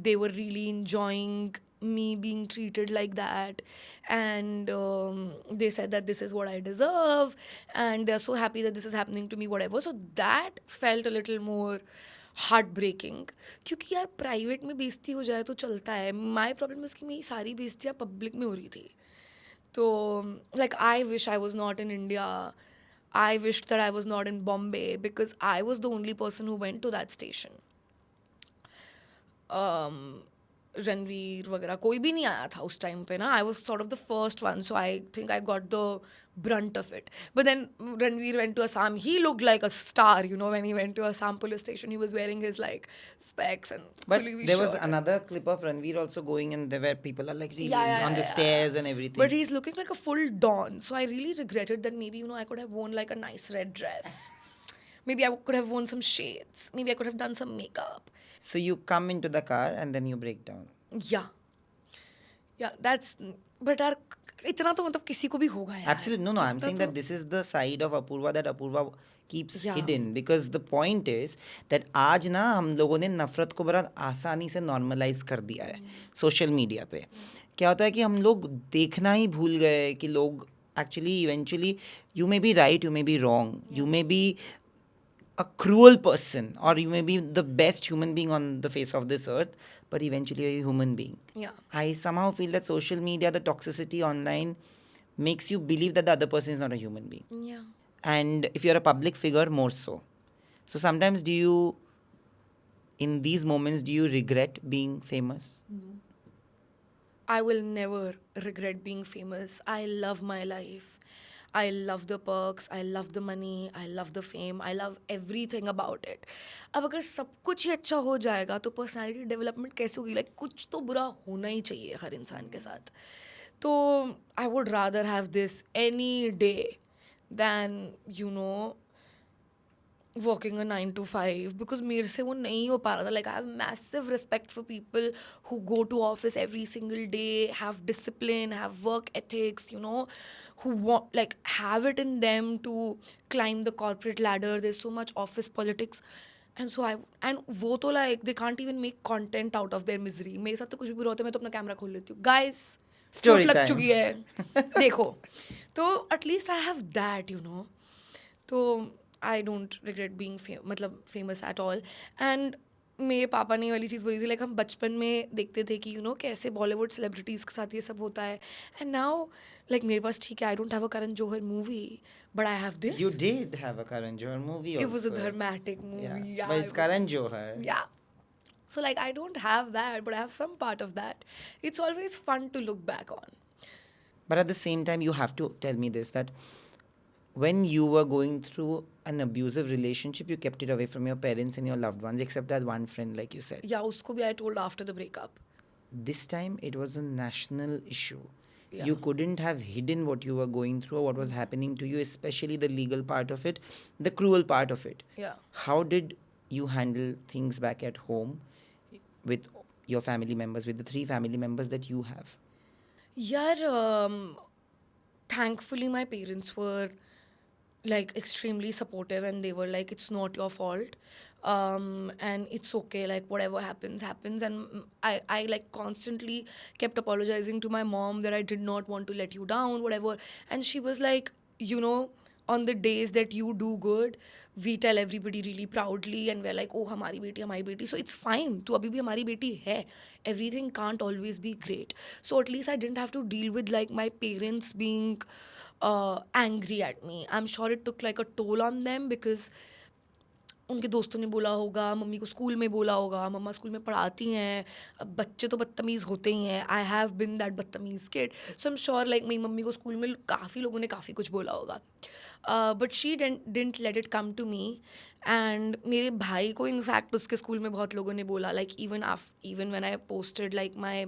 They were really enjoying me being treated like that, and they said that this is what I deserve, and they're so happy that this is happening to me, whatever. So that felt a little more heartbreaking, क्योंकि यार private में बेइज्जती हो जाए तो चलता है. My problem इसकी मेरी सारी बेइज्जतियाँ पब्लिक में हो रही थी. तो like I wish I was not in India. I wished that I was not in Bombay, because I was the only person who went to that station. Ranveer वगैरह कोई भी नहीं आया था उस टाइम पे ना. I was sort of the first one, so I think I got the brunt of it. But then Ranveer went to Assam. He looked like a star, you know, when he went to Assam police station. He was wearing his like specs and But khuli hui there was shirt. another clip of Ranveer also going, and there were people are like really Yeah, on the yeah, stairs yeah. and everything. But he's looking like a full Don. So I really regretted that maybe, you know, I could have worn like a nice red dress. Maybe I could have worn some shades. Maybe I could have done some makeup. So you come into the car and then you break down. Yeah. Yeah, that's. But यार इतना तो मतलब किसी को भी होगा यार. Absolutely. No, I'm इतना saying तो- that this is the side of Apurva that Apurva keeps Yeah. hidden, because the point is that आज ना हम लोगों ने नफरत को बड़ा आसानी से नॉर्मलाइज कर दिया है सोशल मीडिया पे. क्या होता है कि हम लोग देखना ही भूल गए कि लोग actually eventually, you may be right, you may be wrong, you may be a cruel person, or you may be the best human being on the face of this earth, but eventually you're a human being. Yeah. I somehow feel that social media, the toxicity online, makes you believe that the other person is not a human being. Yeah. And if you're a public figure, more so. So sometimes do you, in these moments, do you regret being famous? I will never regret being famous. I love my life. I love the perks. I love the money. I love the fame. I love everything about it. अब अगर सब कुछ ही अच्छा हो जाएगा तो personality development कैसे होगी? लाइक कुछ तो बुरा होना ही चाहिए हर इंसान के साथ. तो I would rather have this any day than you know working a 9 to 5 because मेरे से वो नहीं हो पा रहा था. Like I have massive respect for people who go to office every single day, have discipline, have work ethics, you know, who want like have it in them to climb the corporate ladder. There's so much office politics. And so वो तो like they can't even make content out of their misery. मेरे साथ तो कुछ भी बुरा होता है मैं तो अपना कैमरा खोल लेती हूँ. Guys, Story चोट लग time. चुकी है देखो. तो at least I have that, you know. तो आई डोंट रिग्रेट बीइंग मतलब फेमस एट ऑल. एंड मेरे पापा ने ये वाली चीज़ बोली थी, लाइक हम बचपन में देखते थे कि यू नो कैसे बॉलीवुड सेलिब्रिटीज़ के साथ ये सब होता है. एंड नाउ लाइक मेरे पास ठीक है, I don't have a Karan Johar movie but I have this. You did have a Karan Johar movie also. It was a dramatic movie. Yeah, Yeah, but it it's was- Karan Johar. Yeah. So like I don't have that, but I have some part of that. It's always fun to look back on. But at the same time, you have to tell me this, that when you were going through an abusive relationship, you kept it away from your parents and your loved ones, except that one friend, like you said. Yeah, उसको भी I told after the breakup. This time, it was a national issue. Yeah. You couldn't have hidden what you were going through or what was happening to you, especially the legal part of it, the cruel part of it. Yeah. How did you handle things back at home with your family members, with the 3 family members that you have? यार thankfully my parents were like extremely supportive and they were like it's not your fault, and it's okay, like whatever happens happens. And I like constantly kept apologizing to my mom that I did not want to let you down, whatever. And she was like, you know, on the days that you do good, we tell everybody really proudly and we're like, oh हमारी बेटी. So it's fine, तू अभी भी हमारी बेटी है. Everything can't always be great. So at least I didn't have to deal with like my parents being angry at me. I'm sure it took like a toll on them because उनके दोस्तों ने बोला होगा, mummy को school में बोला होगा, मम्मा school में पढ़ाती हैं, अब बच्चे तो बदतमीज़ होते ही हैं. आई हैव बिन दैट बदतमीज़ किड. So I am sure like मेरी मम्मी को स्कूल में काफ़ी लोगों ने काफ़ी कुछ बोला होगा. But she didn't let it come to me. And मेरे भाई को इनफैक्ट उसके स्कूल में बहुत लोगों ने बोला, like even when I posted like my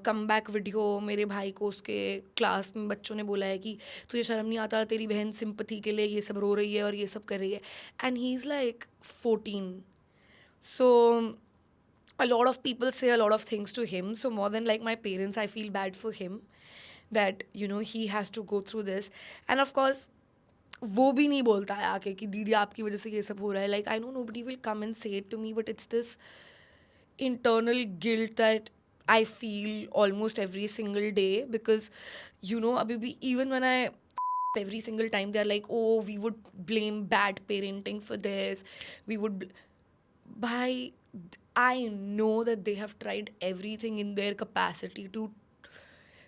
come back video, मेरे भाई को उसके क्लास में बच्चों ने बोला है कि तुझे शर्म नहीं आता, तेरी बहन सिंपथी के लिए ये सब रो रही है और ये सब कर रही है. And he is like 14. So a lot of people say a lot of things to him. So more than like my parents, I feel bad for him that, you know, he has to go through this. And of course, वो भी नहीं बोलता है आके कि दीदी आपकी वजह से ये सब हो रहा है. Like I know nobody will come and say it to me, but it's this internal guilt that I feel almost every single day because, you know, abhi bhi, even when I every single time they're like, oh, we would blame bad parenting for this. We would I know that they have tried everything in their capacity to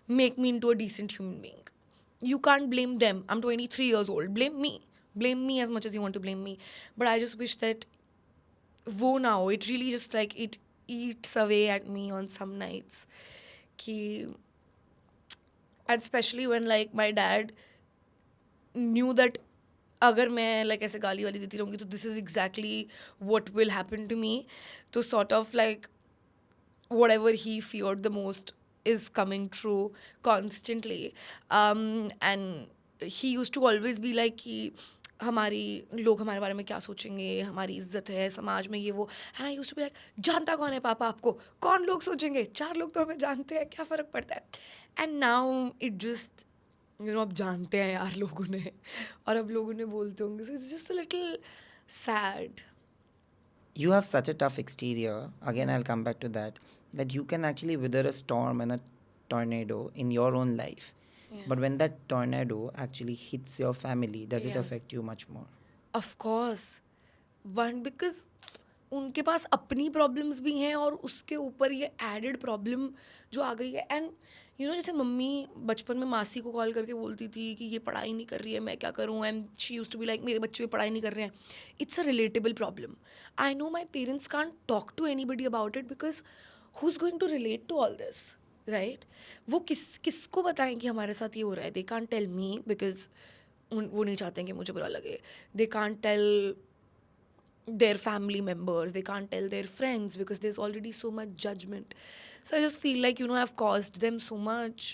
make me into a decent human being. You can't blame them. I'm 23 years old. Blame me. Blame me as much as you want to blame me. But I just wish that wo now, it really just like eats away at me on some nights. Ki, and especially when like my dad knew that अगर मैं like ऐसे गाली वाली देती रहूँगी तो this is exactly what will happen to me. तो sort of like whatever he feared the most is coming true constantly. And he used to always be like कि हमारी लोग हमारे बारे में क्या सोचेंगे, हमारी इज्जत है समाज में, ये वो. And I used to be like, जानता कौन है पापा आपको, कौन लोग सोचेंगे, 4 लोग तो हमें जानते हैं, क्या फ़र्क पड़ता है. एंड नाउ इट जस्ट अब जानते हैं यार लोगों ने, और अब लोग उन्हें बोलते होंगे, so it's just a little sad. You have such a tough exterior. Again, I'll come back to that. That you can actually weather a storm and a tornado in your own life. Yeah. But when that tornado actually hits your family, does it Yeah. affect you much more? Of course. One, because उनके पास अपनी problems भी हैं और उसके ऊपर ये added problem जो आ गई है. एंड जैसे मम्मी बचपन में मासी को कॉल करके बोलती थी कि ये पढ़ाई नहीं कर रही है, मैं क्या करूँ, and she used to be like मेरे बच्चे भी पढ़ाई नहीं कर रहे हैं. It's a relatable problem. I know my parents can't talk to anybody about it because who is going to relate to all this, right. वो किसको बताएं कि हमारे साथ ये हो रहा है. They can't tell me because वो नहीं चाहते हैं कि मुझे बुरा लगे. They can't tell their family members, they can't tell their friends because there's already so much judgment. So I just feel like I've caused them so much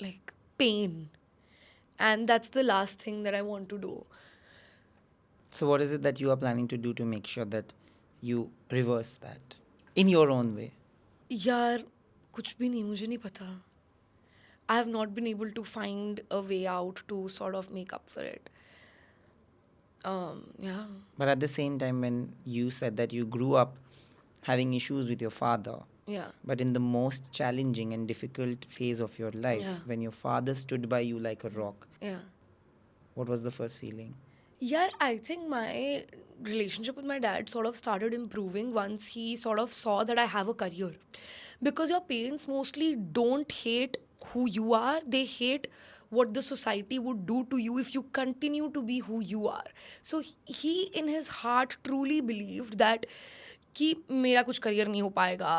like pain, and that's the last thing that I want to do. So, what is it that you are planning to do to make sure that you reverse that in your own way? यार कुछ भी नहीं, मुझे नहीं पता. I have not been able to find a way out to sort of make up for it. Yeah. But at the same time, when you said that you grew up having issues with your father, Yeah. but in the most challenging and difficult phase of your life, Yeah. when your father stood by you like a rock, Yeah. what was the first feeling? Yeah, I think my relationship with my dad sort of started improving once he sort of saw that I have a career. Because your parents mostly don't hate who you are, they hate what the society would do to you if you continue to be who you are. So he in his heart truly believed that कि मेरा कुछ career नहीं हो पाएगा,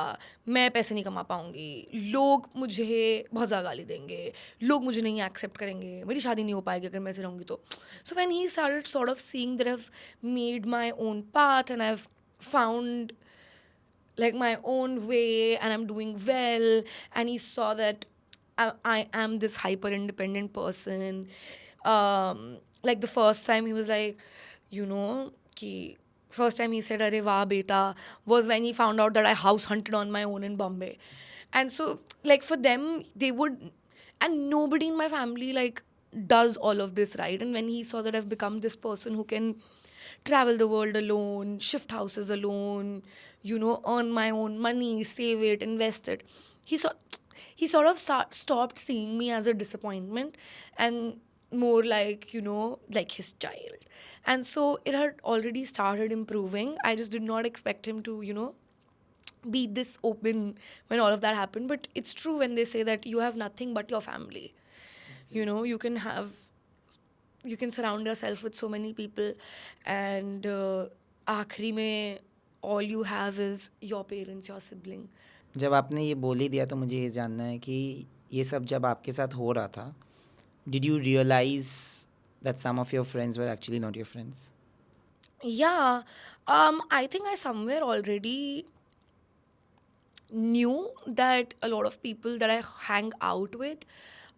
मैं पैसे नहीं कमा पाऊँगी, लोग मुझे बहुत ज़्यादा गाली देंगे, लोग मुझे नहीं एक्सेप्ट करेंगे, मेरी शादी नहीं हो पाएगी अगर मैं ऐसे रहूँगी तो. So when he started sort of seeing that I have made my own path and I have found like my own way and I'm doing well, and he saw that I am this hyper independent person. Like the first time he was like, ki first time he said "Arey wah beta" was when he found out that I house hunted on my own in Bombay. And so like for them they would, and nobody in my family like does all of this, right? And when he saw that I've become this person who can travel the world alone, shift houses alone, earn my own money, save it, invest it, he sort of stopped seeing me as a disappointment and more like, like his child. And so it had already started improving. I just did not expect him to, be this open when all of that happened. But it's true when they say that you have nothing but your family. You can surround yourself with so many people, and आखिरी में all you have is your parents, your sibling. जब आपने ये बोल ही दिया तो मुझे ये जानना है कि ये सब जब आपके साथ हो रहा था, did you realize that some of your friends were actually not your friends? Yeah, I think I somewhere already knew that a lot of people that I hang out with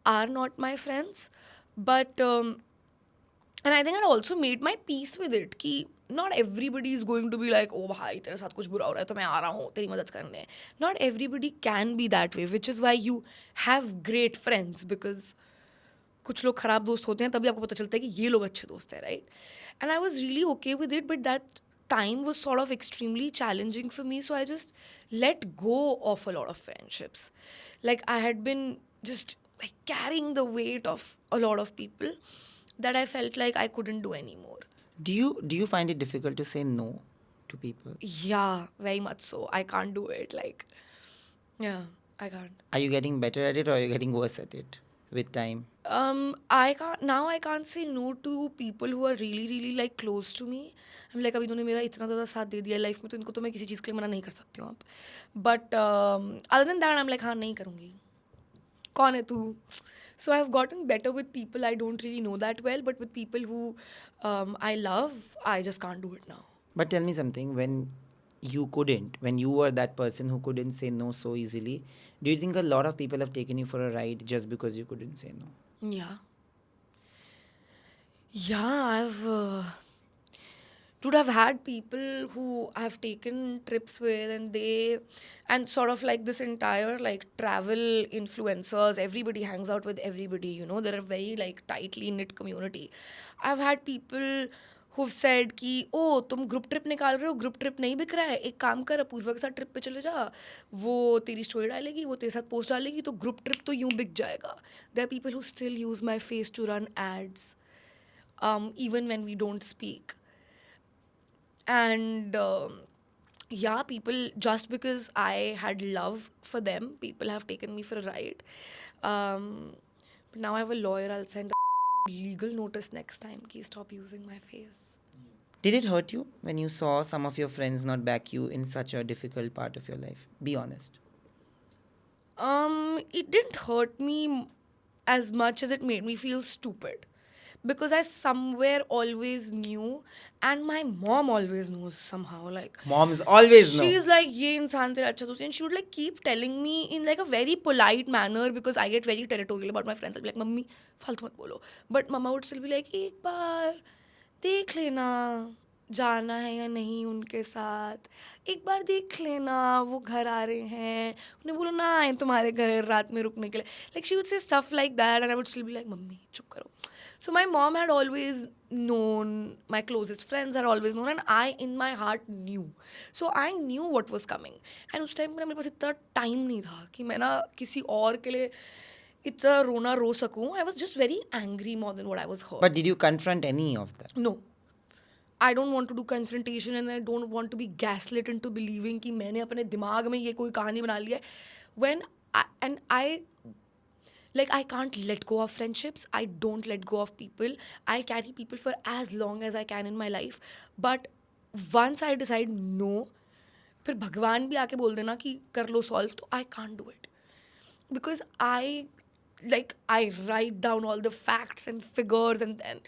are not my friends, but and I think I also made my peace with it कि not everybody is going to be like, oh भाई तेरे साथ कुछ बुरा हो रहा है तो मैं आ रहा हूँ तेरी मदद करने. Not everybody can be that way, which is why you have great friends, because कुछ लोग खराब दोस्त होते हैं तभी आपको पता चलता है कि ये लोग अच्छे दोस्त हैं, right? And I was really okay with it, but that time was sort of extremely challenging for me, so I just let go of a lot of friendships. Like I had been just like carrying the weight of a lot of people that I felt like I couldn't do anymore. Do you find it difficult to say no to people? Yeah, very much so. I can't do it. Like, yeah, I can't. Are you getting better at it or are you getting worse at it with time? I can't say no to people who are really like close to me. I'm like अभी इन्होंने मेरा इतना ज़्यादा साथ दे दिया life में, तो इनको तो मैं किसी चीज़ के लिए मना नहीं कर सकती हूँ आप. But other than that I'm like हाँ नहीं करूँगी. कौन है तू? So I've gotten better with people I don't really know that well, but with people who I love, I just can't do it now. But tell me something, when you were that person who couldn't say no so easily, do you think a lot of people have taken you for a ride just because you couldn't say no? Yeah. I've had people who I've taken trips with, and sort of like this entire like travel influencers, everybody hangs out with everybody, you know, they're a very like tightly knit community. I've had people who've said कि ओ तुम group trip निकाल रहे हो, group trip नहीं बिक रहा है, एक काम कर अपूर्वा के साथ ट्रिप पे चले जा, वो तेरी स्टोरी डालेगी, वो तेरे साथ पोस्ट डालेगी, तो ग्रुप ट्रिप तो यूं बिक जाएगा. There are people who still use my face to run ads, even when we don't speak. And people, just because I had love for them, people have taken me for a ride. But now I have a lawyer, I'll send a legal notice next time ki stop using my face. Did it hurt you when you saw some of your friends not back you in such a difficult part of your life? Be honest. It didn't hurt me as much as it made me feel stupid, because I somewhere always knew, and my mom always knows somehow, like Moms always know. she's like ye insaan tera acha dost hai, and she would like keep telling me in like a very polite manner, because I get very territorial about my friends. I'll be like mummy faltu mat bolo, but mama would still be like ek baar देख लेना जाना है या नहीं उनके साथ, एक बार देख लेना वो घर आ रहे हैं, उन्हें बोलो ना आए तुम्हारे घर रात में रुकने के लिए. Like she would say stuff like that, and I would still be like mummy चुप करो. So my mom had always known, my closest friends had always known, and I in my heart knew. So I knew what was coming, and उस time पर मेरे पास इतना time नहीं था कि मैं ना किसी और के लिए इतना रोना रो सकूं. I was just very angry more than what I was hurt. But did you confront any of that? No. I don't want to do confrontation, and I don't want to be gaslit into believing कि मैंने अपने दिमाग में ये कोई कहानी बना ली है. When I can't let go of friendships. I don't let go of people. I carry people for as long as I can in my life. But once I decide no, फिर भगवान भी आके बोल देना कि कर लो solve, तो I can't do it. Because I write down all the facts and figures, and then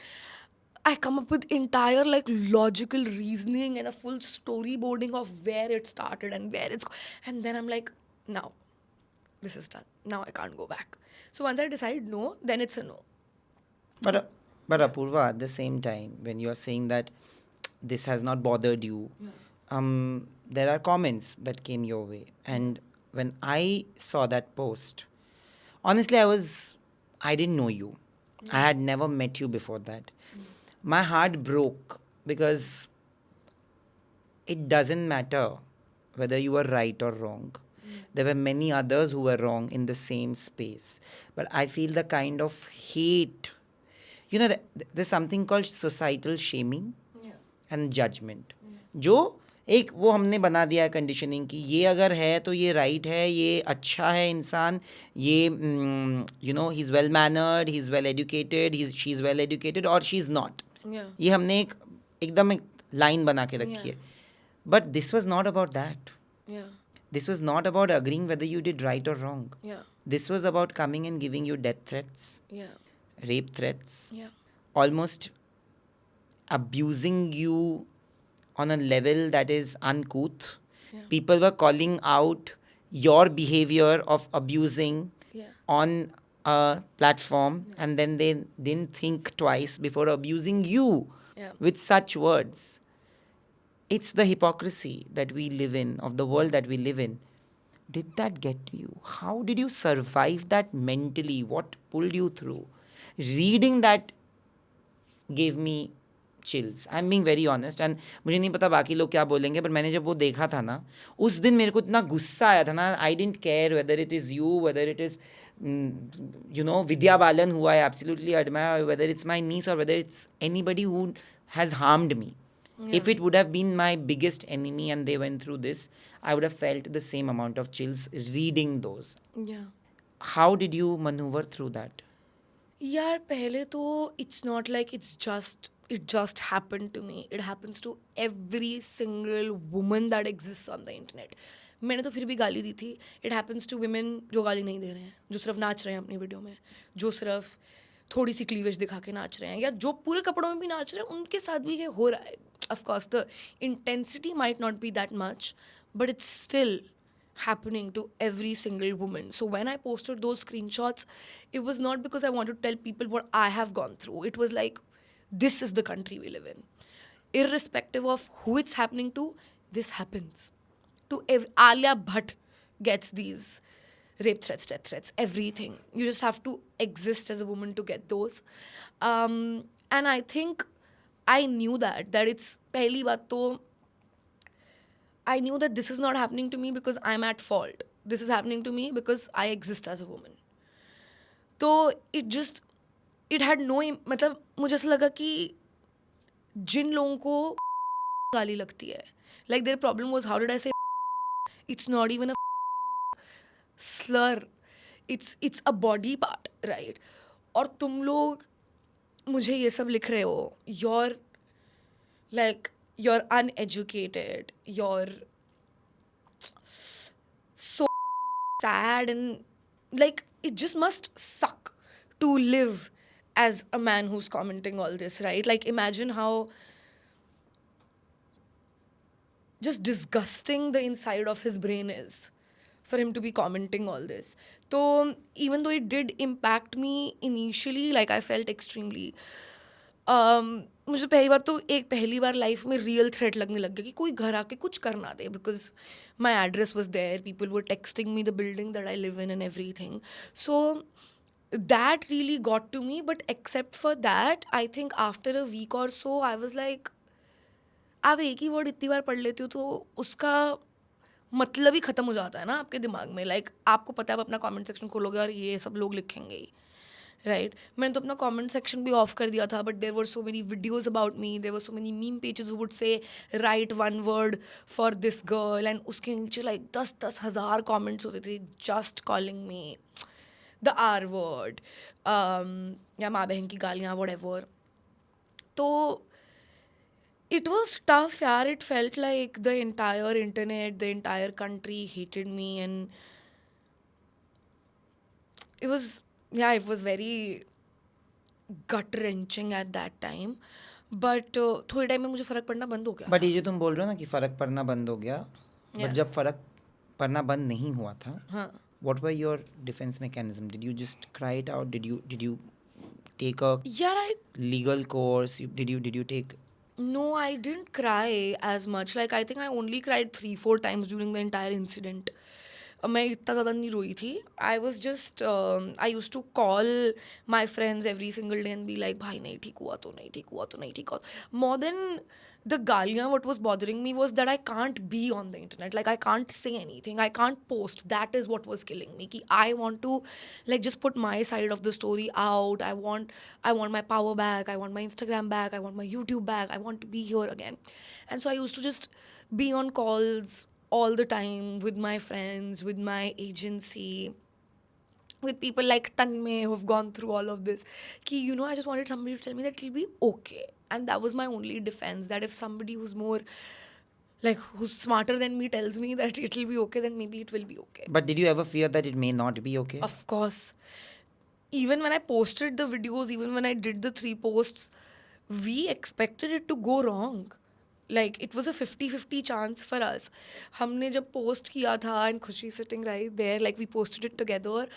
I come up with entire like logical reasoning and a full storyboarding of where it started and where and then I'm like, now this is done. Now I can't go back. So once I decide no, then it's a no. But Apurva, at the same time, when you are saying that this has not bothered you, there are comments that came your way. And when I saw that post, honestly, I didn't know you. I had never met you before that. My heart broke because it doesn't matter whether you were right or wrong. There were many others who were wrong in the same space. But I feel the kind of hate, you know, there's something called societal shaming and judgment. जो एक वो हमने बना दिया है conditioning कि ये अगर है तो ये राइट है, ये अच्छा है इंसान, ये you know he is well mannered, he is well educated, she is well educated और शी इज़ नॉट. ये हमने एकदम एक लाइन बना के रखी है. But this was not about that. This was not about agreeing whether you did right or wrong. This was about coming and giving you death threats, rape threats, almost abusing you on a level that is uncouth. People were calling out your behavior of abusing on a platform, and then they didn't think twice before abusing you with such words. It's the hypocrisy that we live in, of the world that we live in. Did that get to you? How did you survive that mentally? What pulled you through? Reading that gave me chills. I'm being very honest. And मुझे नहीं पता बाकी लोग क्या बोलेंगे, but मैंने जब वो देखा था ना, उस दिन मेरे को इतना गुस्सा आया था ना. I didn't care whether it is you, whether it is you know, Vidya Balan, who I absolutely admire, whether it's my niece or whether it's anybody who has harmed me. If it would have been my biggest enemy and they went through this, I would have felt the same amount of chills reading those. How did you maneuver through that? यार पहले तो it's not like it just happened to me. It happens to every single woman that exists on the internet. मैंने तो फिर भी गाली दी थी. It happens to women जो गाली नहीं दे रहे हैं, जो सिर्फ नाच रहे हैं अपनी वीडियो में, जो सिर्फ थोड़ी सी क्लीवेज दिखा के नाच रहे हैं, या जो पूरे कपड़ों में भी नाच रहे हैं, उनके साथ भी ये हो रहा है. Of course the intensity might not be that much, but it's still happening to every single woman. So when I posted those screenshots, it was not because I wanted to tell people what I have gone through. It was like, this is the country we live in. Irrespective of who it's happening to, this happens. To Alia Bhatt gets these rape threats, death threats, everything. You just have to exist as a woman to get those. And I think I knew that it's pehli baat to I knew that this is not happening to me because I'm at fault. This is happening to me because I exist as a woman. तो it had no मतलब मुझे ऐसा लगा कि जिन लोगों को गाली लगती है, like their problem was how did I say it's not even a slur, it's a body part, right? और तुम लोग मुझे ये सब लिख रहे हो, you're uneducated, you're so sad, and like it just must suck to live as a man who's commenting all this, right? Like imagine how just disgusting the inside of his brain is for him to be commenting all this. So even though it did impact me initially, like I felt extremely मुझे पहली बार life में real threat लगने लग गया कि कोई घर आके कुछ कर ना दे, because my address was there, people were texting me the building that I live in and everything. So that really got to me, but except for that, I think after a week or so I was like, आप एक ही word इतनी बार पढ़ लेते हो तो उसका मतलब ही ख़त्म हो जाता है ना आपके दिमाग में. लाइक आपको पता है आप अपना कमेंट सेक्शन खोलोगे और ये सब लोग लिखेंगे ही, राइट? मैंने तो अपना कमेंट सेक्शन भी ऑफ कर दिया था, but there were so many videos about me, there were so many meme pages would say write one word for this girl, and उसके नीचे लाइक 10,000 कमेंट्स होते थे just calling me the R word, या माँ बहन की गालियाँ, what. तो it was tough, yaar. It felt like the entire internet, the entire country hated me, and it was very gut wrenching at that time. But थोड़े time में मुझे फ़र्क पड़ना बंद हो गया. बट ये जो तुम बोल रहे हो ना कि फ़र्क पड़ना बंद हो गया, बट जब फ़र्क पड़ना बंद नहीं हुआ था, हाँ. what were your defense mechanism? Did you just cry it out? Did you take a legal course? Did you take? No, I didn't cry as much. Like I think I only cried 3-4 times during the entire incident. मैं इतना ज़्यादा नहीं रोई थी. I was just I use to call my friends every single day and be like, भाई नहीं ठीक हुआ तो नहीं ठीक हुआ तो नहीं ठीक हुआ. More than the galia, what was bothering me was that I can't be on the internet. Like I can't say anything, I can't post. That is what was killing me. Ki I want to like just put my side of the story out. I want my power back, I want my Instagram back, I want my YouTube back, I want to be here again. And so I used to just be on calls all the time with my friends, with my agency, with people like Tanmay who've gone through all of this. Ki, you know, I just wanted somebody to tell me that it'll be okay. And that was my only defense, that if somebody who's more, like, who's smarter than me tells me that it'll be okay, then maybe it will be okay. But did you ever fear that it may not be okay? Of course. Even when I posted the videos, even when I did the 3 posts, we expected it to go wrong. Like, it was a 50-50 chance for us. हमने जब post किया था, and Khushi sitting right there, like, we posted it together,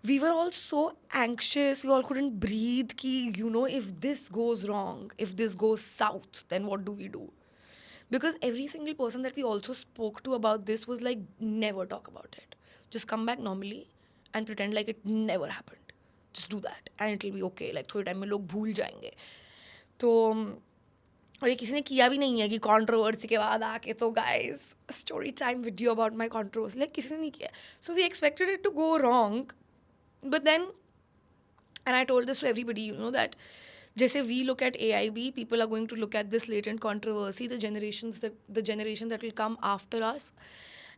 we were all so anxious, we all couldn't breathe, ki, you know, if this goes wrong, if this goes south, then what do we do? Because every single person that we also spoke to about this was like, never talk about it. Just come back normally and pretend like it never happened. Just do that and it'll be okay. Like थोड़े time में लोग भूल जाएंगे. तो और ये किसी ने किया भी नहीं है कि कंट्रोवर्सी के बाद आके तो guys story time video about my controversy, like किसी ने नहीं किया. So we expected it to go wrong, but then and I told this to everybody, you know, that जैसे we look at AIB, people are going to look at this latent controversy, the generation that will come after us,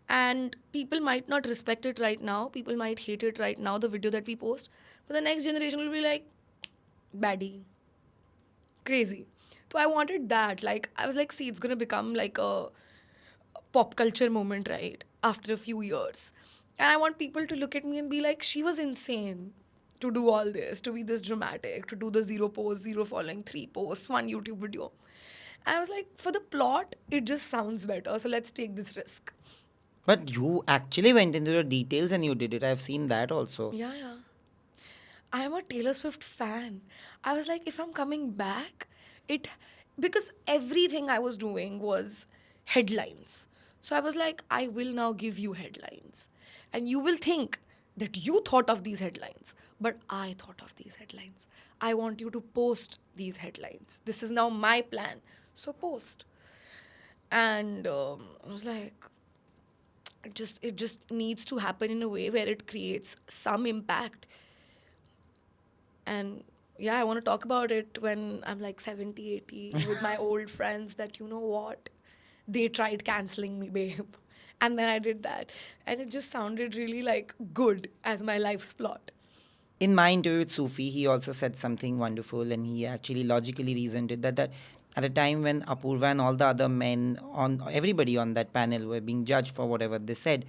and people might not respect it right now, people might hate it right now, the video that we post, But the next generation will be like, baddie, crazy. So I wanted that. Like, I was like, see, it's gonna become like a pop culture moment, right? After a few years. And I want people to look at me and be like, she was insane to do all this, to be this dramatic, to do the zero post, zero following, three posts, one YouTube video. And I was like, for the plot, it just sounds better. So let's take this risk. But you actually went into the details and you did it. I've seen that also. Yeah, yeah. I'm a Taylor Swift fan. I was like, if I'm coming back, it because everything I was doing was headlines. So I was like, I will now give you headlines. And you will think that you thought of these headlines, but I thought of these headlines. I want you to post these headlines. This is now my plan. So post. And I was like, it just needs to happen in a way where it creates some impact. And yeah, I want to talk about it when I'm like 70, 80 with my old friends that, you know what, they tried canceling me, babe. And then I did that. And it just sounded really like good as my life's plot. In my interview with Sufi, he also said something wonderful, and he actually logically reasoned it that at a time when Apurva and all the other men on everybody on that panel were being judged for whatever they said,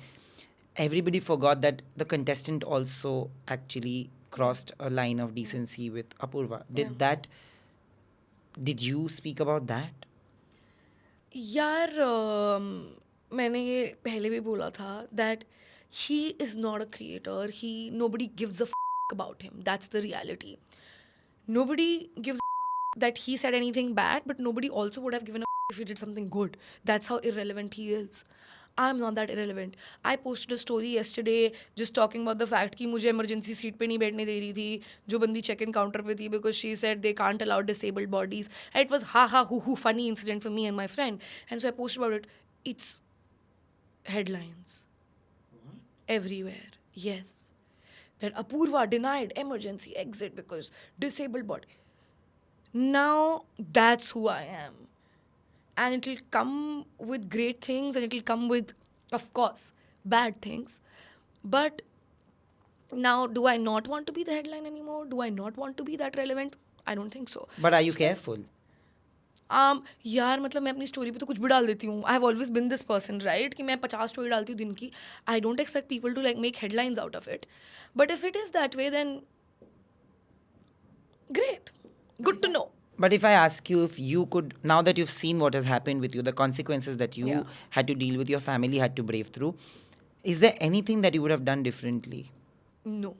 everybody forgot that the contestant also actually crossed a line of decency with Apurva. Did you speak about that? यार मैंने ये पहले भी बोला था that he is not a creator. Nobody gives a about him. That's the reality. Nobody gives a that he said anything bad, but nobody also would have given a if he did something good. That's how irrelevant he is. I'm not that irrelevant. I posted a story yesterday just talking about the fact कि मुझे emergency seat पे नहीं बैठने दे रही थी जो बंदी check-in counter पे थी because she said they can't allow disabled bodies. And it was ha ha hoo hoo funny incident for me and my friend. And so I posted about it. It's headlines everywhere. Yes. That Apurva denied emergency exit because disabled body. Now that's who I am. And it'll come with great things and it'll come with, of course, bad things. But now, do I not want to be the headline anymore? Do I not want to be that relevant? I don't think so. But are you careful? यार मतलब मैं अपनी story पे तो कुछ भी डाल देती हूँ. I have always been this person right कि मैं 50 स्टोरी डालती हूँ दिन की. I don't expect people to like make headlines out of it. But if it is that way then great. Good to know. But if I ask you if you could, now that you've seen what has happened with you, the consequences that you Yeah. had to deal with, your family had to brave through, is there anything that you would have done differently? No.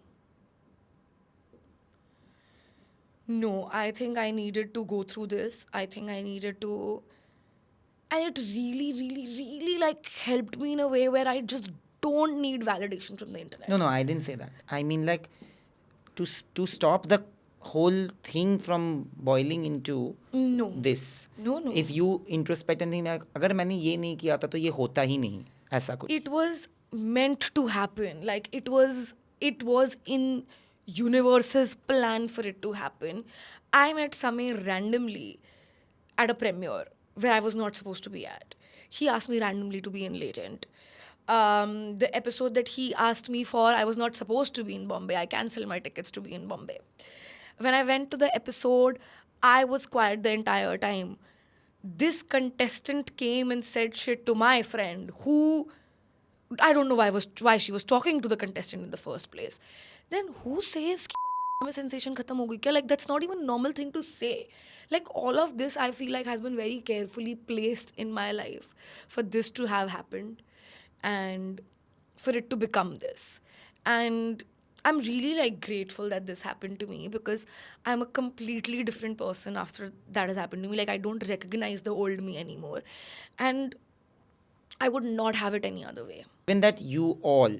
No, I think I needed to go through this. I think I needed to. And it really, really, really like helped me in a way where I just don't need validation from the internet. No, I didn't say that. I mean, like, to stop the whole thing from boiling into No. this. No. If you introspect and think, अगर मैंने ये नहीं किया था तो ये होता ही नहीं ऐसा कुछ. It was meant to happen. Like it was in universe's plan for it to happen. I met Samir randomly at a premiere where I was not supposed to be at. He asked me randomly to be in Latent. The episode that he asked me for, I was not supposed to be in Bombay. I cancelled my tickets to be in Bombay. When I went to the episode, I was quiet the entire time. This contestant came and said shit to my friend who I don't know why she was talking to the contestant in the first place. Then who says कि vagina में sensation खत्म हो गई क्या? Like that's not even a normal thing to say. Like all of this I feel like has been very carefully placed in my life for this to have happened and for it to become this. And I'm really like grateful that this happened to me because I'm a completely different person after that has happened to me. Like I don't recognize the old me anymore. And I would not have it any other way. When that you all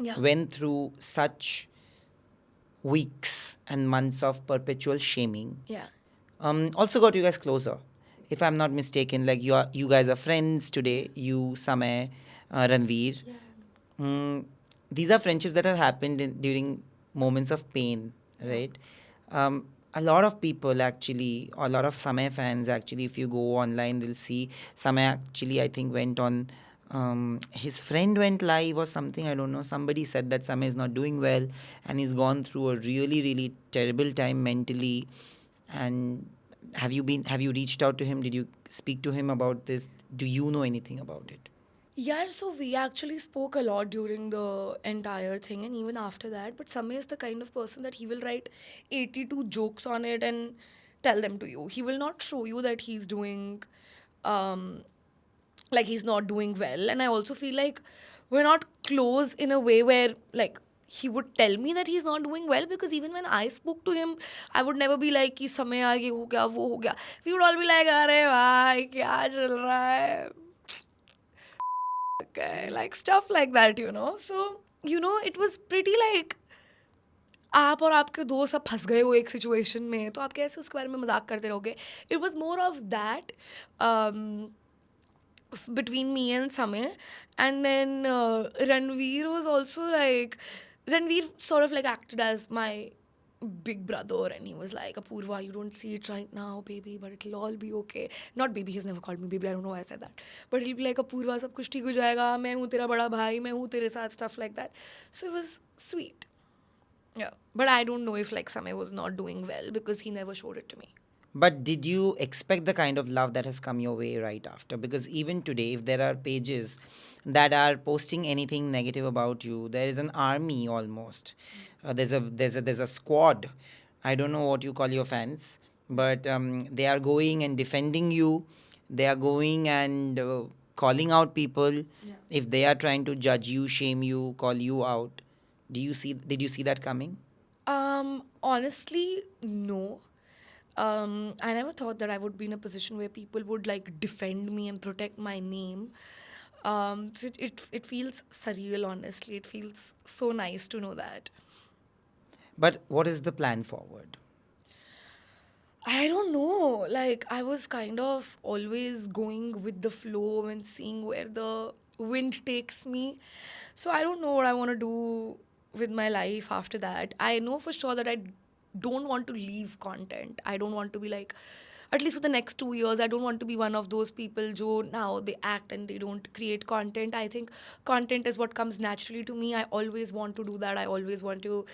Yeah. went through such weeks and months of perpetual shaming, Yeah. also got you guys closer. If I'm not mistaken, like you guys are friends today. You, Samay, Ranveer. These are friendships that have happened during moments of pain, right? A lot of people actually, a lot of Samay fans actually, if you go online, they'll see Samay actually, I think, went on His friend went live or something, I don't know. Somebody said that Samay is not doing well and he's gone through a really, really terrible time mentally. And have you reached out to him? Did you speak to him about this? Do you know anything about it? Yeah, so we actually spoke a lot during the entire thing and even after that. But Samay is the kind of person that he will write 82 jokes on it and tell them to you. He will not show you that he's doing, um, like he's not doing well. And I also feel like we're not close in a way where, like, he would tell me that he's not doing well because even when I spoke to him, I would never be like कि समय आ ये हो गया वो हो गया. We would all be like अरे भाई क्या चल रहा है okay, like stuff like that, you know. So, you know, it was pretty like आप और आपके दोस्त सब फंस गए हो एक सिचुएशन में तो आप कैसे उसके बारे में मजाक करते रहोगे. It was more of that between me and Samir. And then Ranveer was also like, Ranveer sort of like acted as my big brother, and he was like, Apurva, you don't see it right now, baby, but it'll all be okay. Not baby, he's never called me baby, I don't know why I said that. But he'll be like, Apurva, सब कुछ ठीक हो जाएगा, मैं हूँ तेरा बड़ा भाई, मैं हूँ तेरे साथ, stuff like that. So it was sweet. Yeah. But I don't know if like Samir was not doing well because he never showed it to me. But did you expect the kind of love that has come your way right after? Because even today, if there are pages that are posting anything negative about you, there is an army almost. There's a squad. I don't know what you call your fans, but they are going and defending you. They are going and calling out people if they are trying to judge you, shame you, call you out. Did you see that coming? Honestly, no. I never thought that I would be in a position where people would like defend me and protect my name. So it feels surreal, honestly. It feels so nice to know that. But what is the plan forward? I don't know. Like, I was kind of always going with the flow and seeing where the wind takes me. So, I don't know what I want to do with my life after that. I know for sure that I don't want to leave content. I don't want to be like, at least for the next 2 years, I don't want to be one of those people who now they act and they don't create content. I think content is what comes naturally to me. I always want to do that. I always want to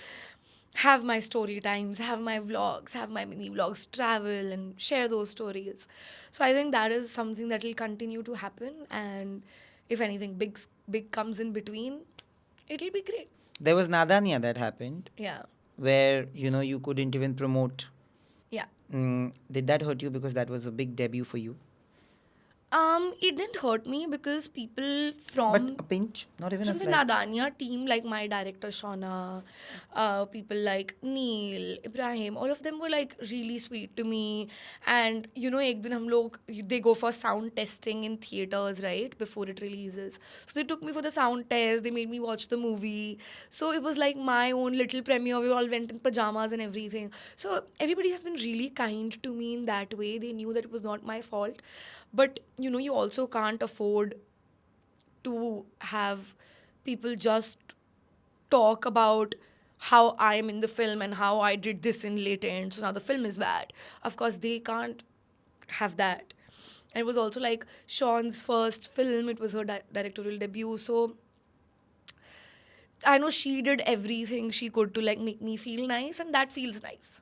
have my story times, have my vlogs, have my mini vlogs, travel and share those stories. So I think that is something that will continue to happen. And if anything big comes in between, it'll be great. There was Nadania that happened Yeah. where you couldn't even promote. Yeah. Did that hurt you because that was a big debut for you? It didn't hurt me because people But from a pinch, not even a from the slight. Nadanya team, like my director Shauna, people like Neil, Ibrahim, all of them were like really sweet to me. And you know, ek din hum log, they go for sound testing in theaters, right, before it releases. So they took me for the sound test. They made me watch the movie. So it was like my own little premiere. We all went in pajamas and everything. So everybody has been really kind to me in that way. They knew that it was not my fault. But you know, you also can't afford to have people just talk about how I am in the film and how I did this in later end. So now the film is bad. Of course, they can't have that. And it was also like Sean's first film. It was her directorial debut. So I know she did everything she could to like make me feel nice, and that feels nice.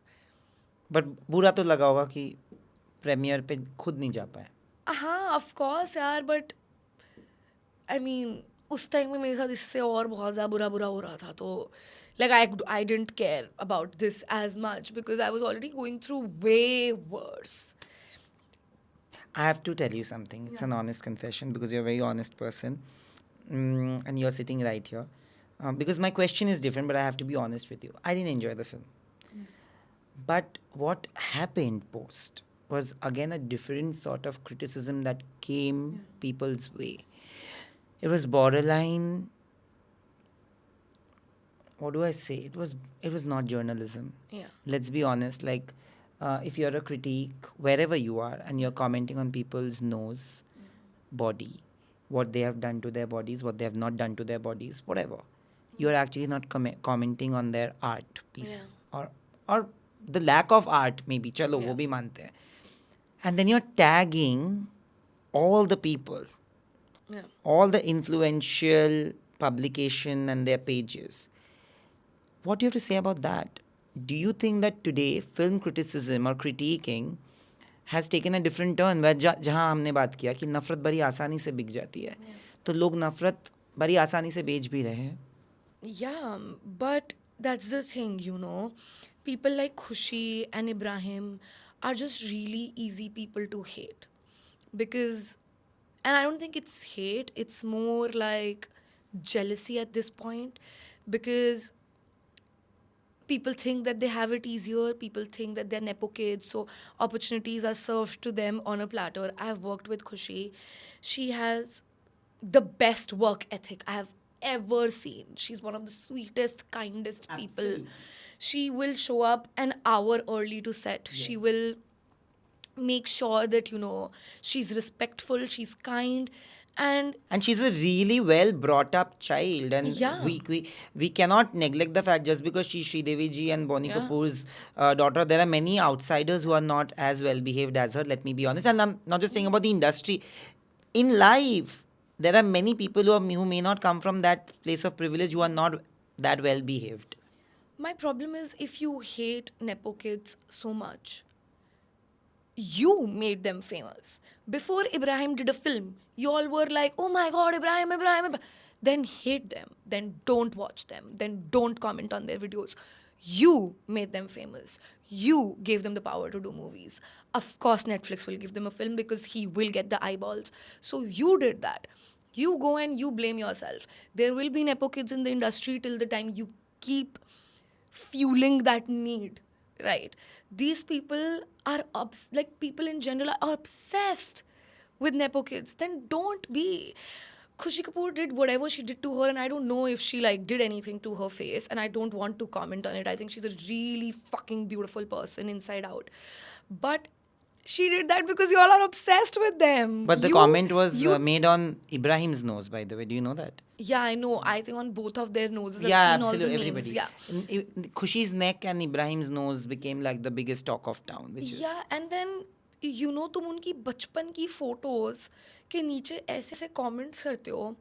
But बुरा तो लगा होगा कि premiere पे खुद नहीं जा पाए. हाँ, of course, यार, but I mean, उस टाइम में मेरे साथ इससे और बहुत ज़्यादा बुरा हो रहा था तो like I didn't care about this as much because I was already going through way worse. I have to tell you something. It's an honest confession because you're a very honest person. And you're sitting right here. Because my question is different, but I have to be honest with you. I didn't enjoy the film. But what happened post was again a different sort of criticism that came people's way. It was borderline. What do I say? It was not journalism. Yeah. Let's be honest. Like, if you're a critique wherever you are and you're commenting on people's nose, body, what they have done to their bodies, what they have not done to their bodies, whatever, you're actually not commenting on their art piece or the lack of art. Maybe chalo wo bhi mante hain. And then you're tagging all the people Yeah. all the influential publication and their pages. What do you have to say about that? Do you think that today film criticism or critiquing has taken a different turn where जहाँ हमने बात किया कि नफरत बड़ी आसानी से बिक जाती है, तो लोग नफरत बड़ी आसानी से बेच भी रहे हैं. Yeah, but that's the thing, you know. People like Khushi and Ibrahim are just really easy people to hate. Because, and I don't think it's hate, it's more like jealousy at this point. Because people think that they have it easier, people think that they're Nepo kids, so opportunities are served to them on a platter. I've worked with Khushi. She has the best work ethic I have ever seen. She's one of the sweetest, kindest people. Absolutely. She will show up an hour early to set. She will make sure that, you know, she's respectful, she's kind, and And she's a really well brought up child, and Yeah. we cannot neglect the fact just because she's Sridevi ji and Bonnie Yeah. Kapoor's daughter, there are many outsiders who are not as well behaved as her. Let me be honest, and I'm not just saying about the industry. In life, there are many people who may not come from that place of privilege who are not that well behaved. my problem is if you hate Nepo kids so much, you made them famous. Before Ibrahim did a film, you all were like, oh my god, Ibrahim, Ibrahim, Ibrahim. Then hate them. Then don't watch them. Then don't comment on their videos. You made them famous. You gave them the power to do movies. Of course, Netflix will give them a film because he will get the eyeballs. So you did that. You go and you blame yourself. There will be Nepo kids in the industry till the time you keep fueling that need, right? These people are like people in general are obsessed with Nepo kids. Then don't be. Khushi Kapoor did whatever she did to her, and I don't know if she like did anything to her face, and I don't want to comment on it. I think she's a really fucking beautiful person inside out. But she did that because you all are obsessed with them. But the You- comment was you- made on Ibrahim's nose, by the way. Do you know that? Yeah, I know. I think on both of their noses. Yeah, I've seen all the absolutely. memes. Everybody. Yeah. Khushi's neck and Ibrahim's nose became like the biggest talk of town, which is. Yeah, and then you know तुम उनकी बचपन की photos के नीचे ऐसे ऐसे comments करते हो.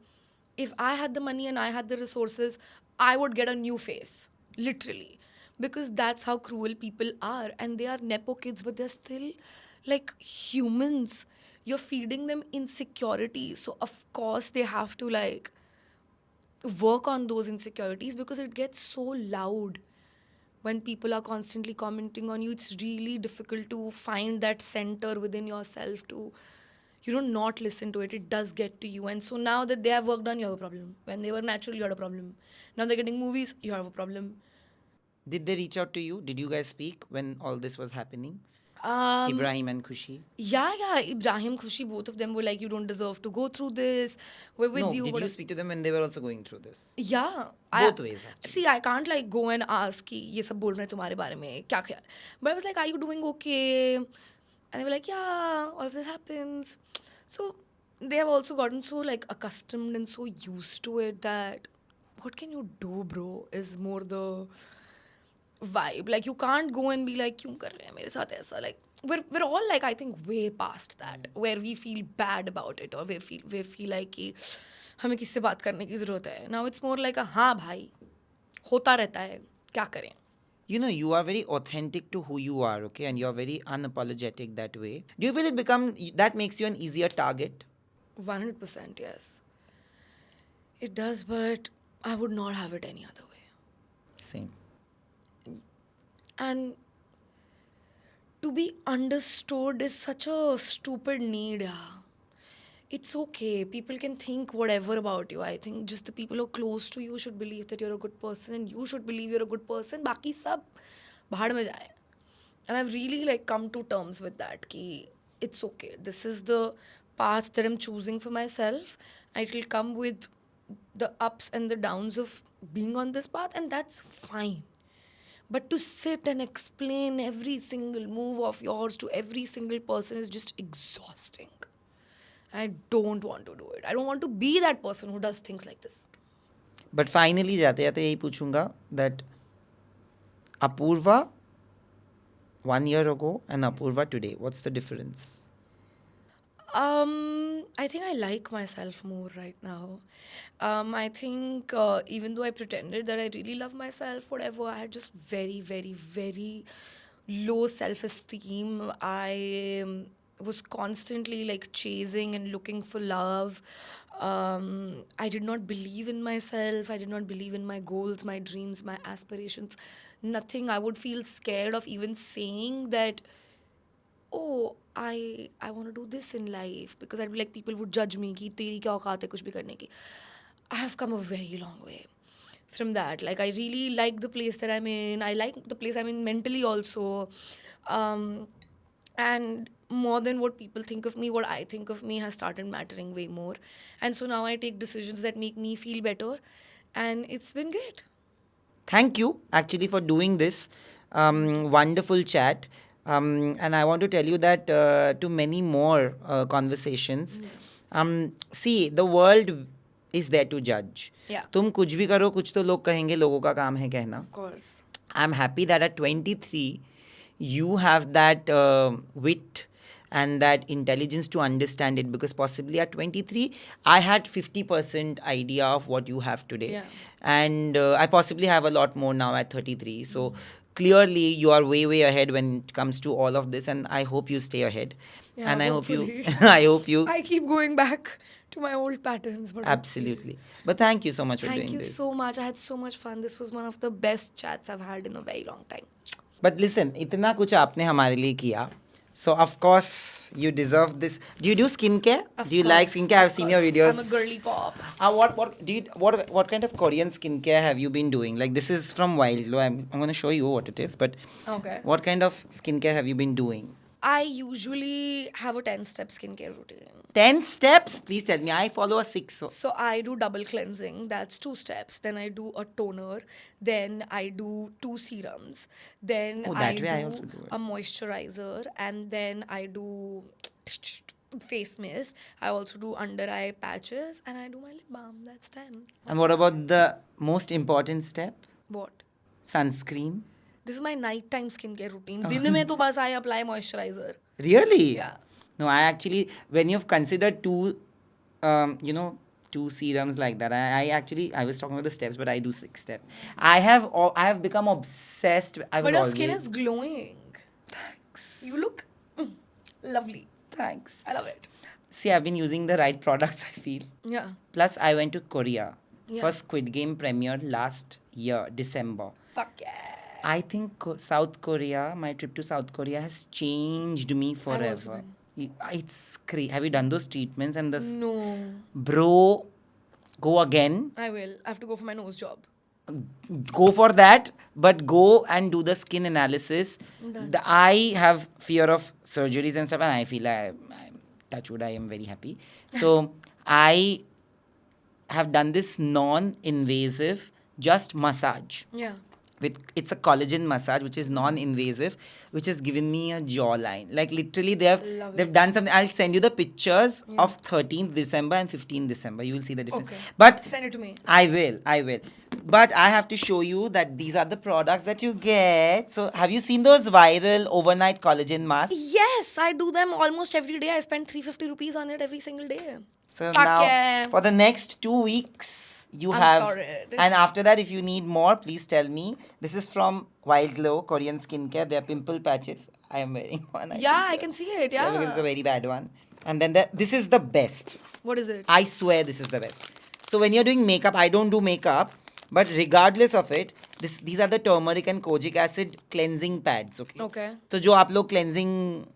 If I had the money and I had the resources, I would get a new face, literally, because that's how cruel people are, and they are Nepo kids, but they're still like humans. You're feeding them insecurity, so of course they have to like work on those insecurities because it gets so loud when people are constantly commenting on you. It's really difficult to find that center within yourself to, you know, not listen to it. It does get to you. And so now that they have worked on, you have a problem. When they were natural, you had a problem. Now they're getting movies, you have a problem. Did they reach out to you? Did you guys speak when all this was happening? Ibrahim and Khushi? Yeah, Ibrahim, Khushi, both of them were like, you don't deserve to go through this. We're with No, you. did you whatever. speak to them when they were also going through this? Yeah. Both ways, actually. See, I can't like go and ask कि ये सब बोल रहे हैं तुम्हारे बारे में क्या ख्याल. But I was like, are you doing okay? And they were like, yeah, all of this happens. So they have also gotten so like accustomed and so used to it that what can you do, bro, is more the vibe. Like you can't go and be like, क्यों कर रहे हैं मेरे साथ ऐसा? Like we're all like, I think way past that where we feel bad about it or we feel like कि हमें किससे बात करने की ज़रूरत है. Now it's more like a हाँ भाई होता रहता है क्या करें. You know, you are very authentic to who you are, okay? And you're very unapologetic that way. Do you feel that makes you an easier target? 100% yes. It does, but I would not have it any other way. Same. And to be understood is such a stupid need. Yeah. It's okay. People can think whatever about you. I think just the people who are close to you should believe that you're a good person and you should believe you're a good person. Baki sab bahar mein jaye. And I've really like come to terms with that. Ki it's okay. This is the path that I'm choosing for myself. And it will come with the ups and the downs of being on this path, and that's fine. But to sit and explain every single move of yours to every single person is just exhausting. I don't want to do it. I don't want to be that person who does things like this. But finally, जाते जाते यही पूछूंगा that Apurva 1 year ago and Apurva today, what's the difference? I think I like myself more right now. I think even though I pretended that I really love myself, whatever, I had just very, very, very low self esteem. I was constantly like chasing and looking for love. I did not believe in myself. I did not believe in my goals, my dreams, my aspirations. Nothing. I would feel scared of even saying that, oh, I want to do this in life, because I'd be like, people would judge me कि तेरी क्या औकात है कुछ भी करने की. I have come a very long way from that. Like, I really like the place that I'm in. I like the place I'm in mentally also. And more than what people think of me, what I think of me has started mattering way more. And so now I take decisions that make me feel better. And it's been great. Thank you actually for doing this wonderful chat. And I want to tell you that to many more conversations. See, the world is there to judge. Yeah. तुम कुछ भी करो, कुछ तो लोग कहेंगे, लोगों का काम है कहना. Of course. I'm happy that at 23, you have that wit and that intelligence to understand it, because possibly at 23, I had 50% idea of what you have today. Yeah. And I possibly have a lot more now at 33. So clearly, you are way, way ahead when it comes to all of this. And I hope you stay ahead. Yeah, And I hope you, hopefully. I hope you, I keep going back to my old patterns. But absolutely. But thank you so much for Thank doing you this. so much. I had so much fun. This was one of the best chats I've had in a very long time. But listen, इतना कुछ आपने हमारे लिए किया. So of course you deserve this. Do you do skincare? Of Do you like course, skincare? I've of seen your course. videos. I'm a girly pop. What kind of Korean skincare have you been doing? Like, this is from Wild Glow. I'm gonna show you what it is. But Okay. what kind of skincare have you been doing? I usually have a 10-step skincare routine. 10 steps? Please tell me. I follow a 6. So I do double cleansing. That's 2 steps. Then I do a toner. Then I do 2 serums. Then Oh, I that do way I also do it. a moisturizer. And then I do face mist. I also do under eye patches. And I do my lip balm. That's 10. And what about the most important step? What? Sunscreen? This is my nighttime skincare routine. दिन में तो बस I apply moisturizer. Really? Yeah. No, I actually, when you've considered two, two serums like that, I was talking about the steps, but I do 6 steps. I have become obsessed. But your skin is glowing. Thanks. You look lovely. Thanks. I love it. See, I've been using the right products, I feel. Yeah. Plus, I went to Korea Yeah. for Squid Game premiere last year, December. Fuck yeah. I think South Korea, my trip to South Korea has changed me also forever. It's crazy. Have you done those treatments and this? No. Bro, go again. I will. I have to go for my nose job. Go for that, but go and do the skin analysis. Done. I have fear of surgeries and stuff, and I feel I'm touch wood, I am very happy. So I have done this non-invasive, just massage. Yeah. It's a collagen massage which is non-invasive, which has given me a jawline. Like, literally they've Love done something. I'll send you the pictures of 13th December and 15th December. You will see the difference. Okay. But Send it to me. I will. But I have to show you that these are the products that you get. So have you seen those viral overnight collagen masks? Yes, I do them almost every day. I spend 350 rupees on it every single day. So Fuck now, yeah. for the next 2 weeks, you I'm have. sorry. And after that, if you need more, please tell me. This is from Wild Glow Korean skincare. They are pimple patches. I am wearing one. Yeah, I can see it. Yeah. Because it's a very bad one. And then this is the best. What is it? I swear this is the best. So when you're doing makeup, I don't do makeup, but regardless of it, these are the turmeric and kojic acid cleansing pads. Okay. Okay. So जो आप लोग cleansing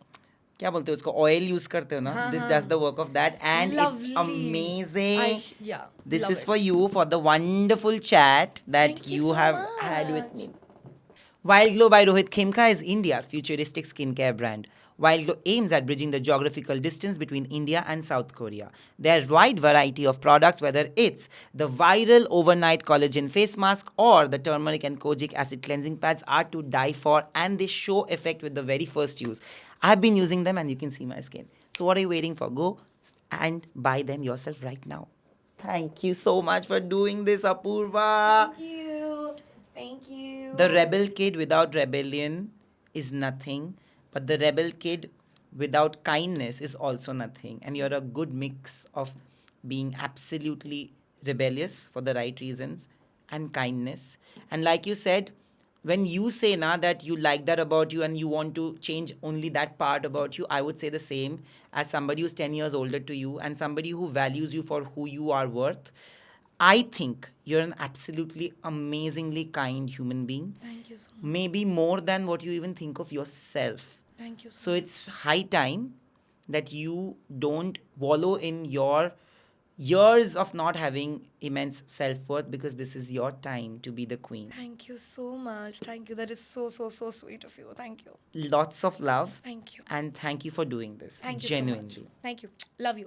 क्या बोलते हो उसको oil use करते हो ना, this does the work of that, and Lovely. it's amazing. Yeah. This love is it. for you for the wonderful chat that Thank you so have had with much. me. Wild Glow by Rohit Khemka is India's futuristic skincare brand. Wild Glow aims at bridging the geographical distance between India and South Korea. Their wide variety of products, whether it's the viral overnight collagen face mask or the turmeric and kojic acid cleansing pads, are to die for, and they show effect with the very first use. I've been using them and you can see my skin. So what are you waiting for? Go and buy them yourself right now. Thank you so much for doing this, Apurva. Thank you. Thank you. The rebel kid without rebellion is nothing, but the rebel kid without kindness is also nothing. And you're a good mix of being absolutely rebellious for the right reasons and kindness. And like you said, when you say na that you like that about you and you want to change only that part about you, I would say the same as somebody who's 10 years older to you and somebody who values you for who you are worth. I think you're an absolutely amazingly kind human being, Thank you so much. maybe more than what you even think of yourself. Thank you so So much. it's high time that you don't wallow in your years of not having immense self worth, because this is your time to be the queen. Thank you so much. Thank you. That is so, so, so sweet of you. Thank you. Lots of love, Thank you. and thank you for doing this Thank you genuinely. so much. Thank you. Love you.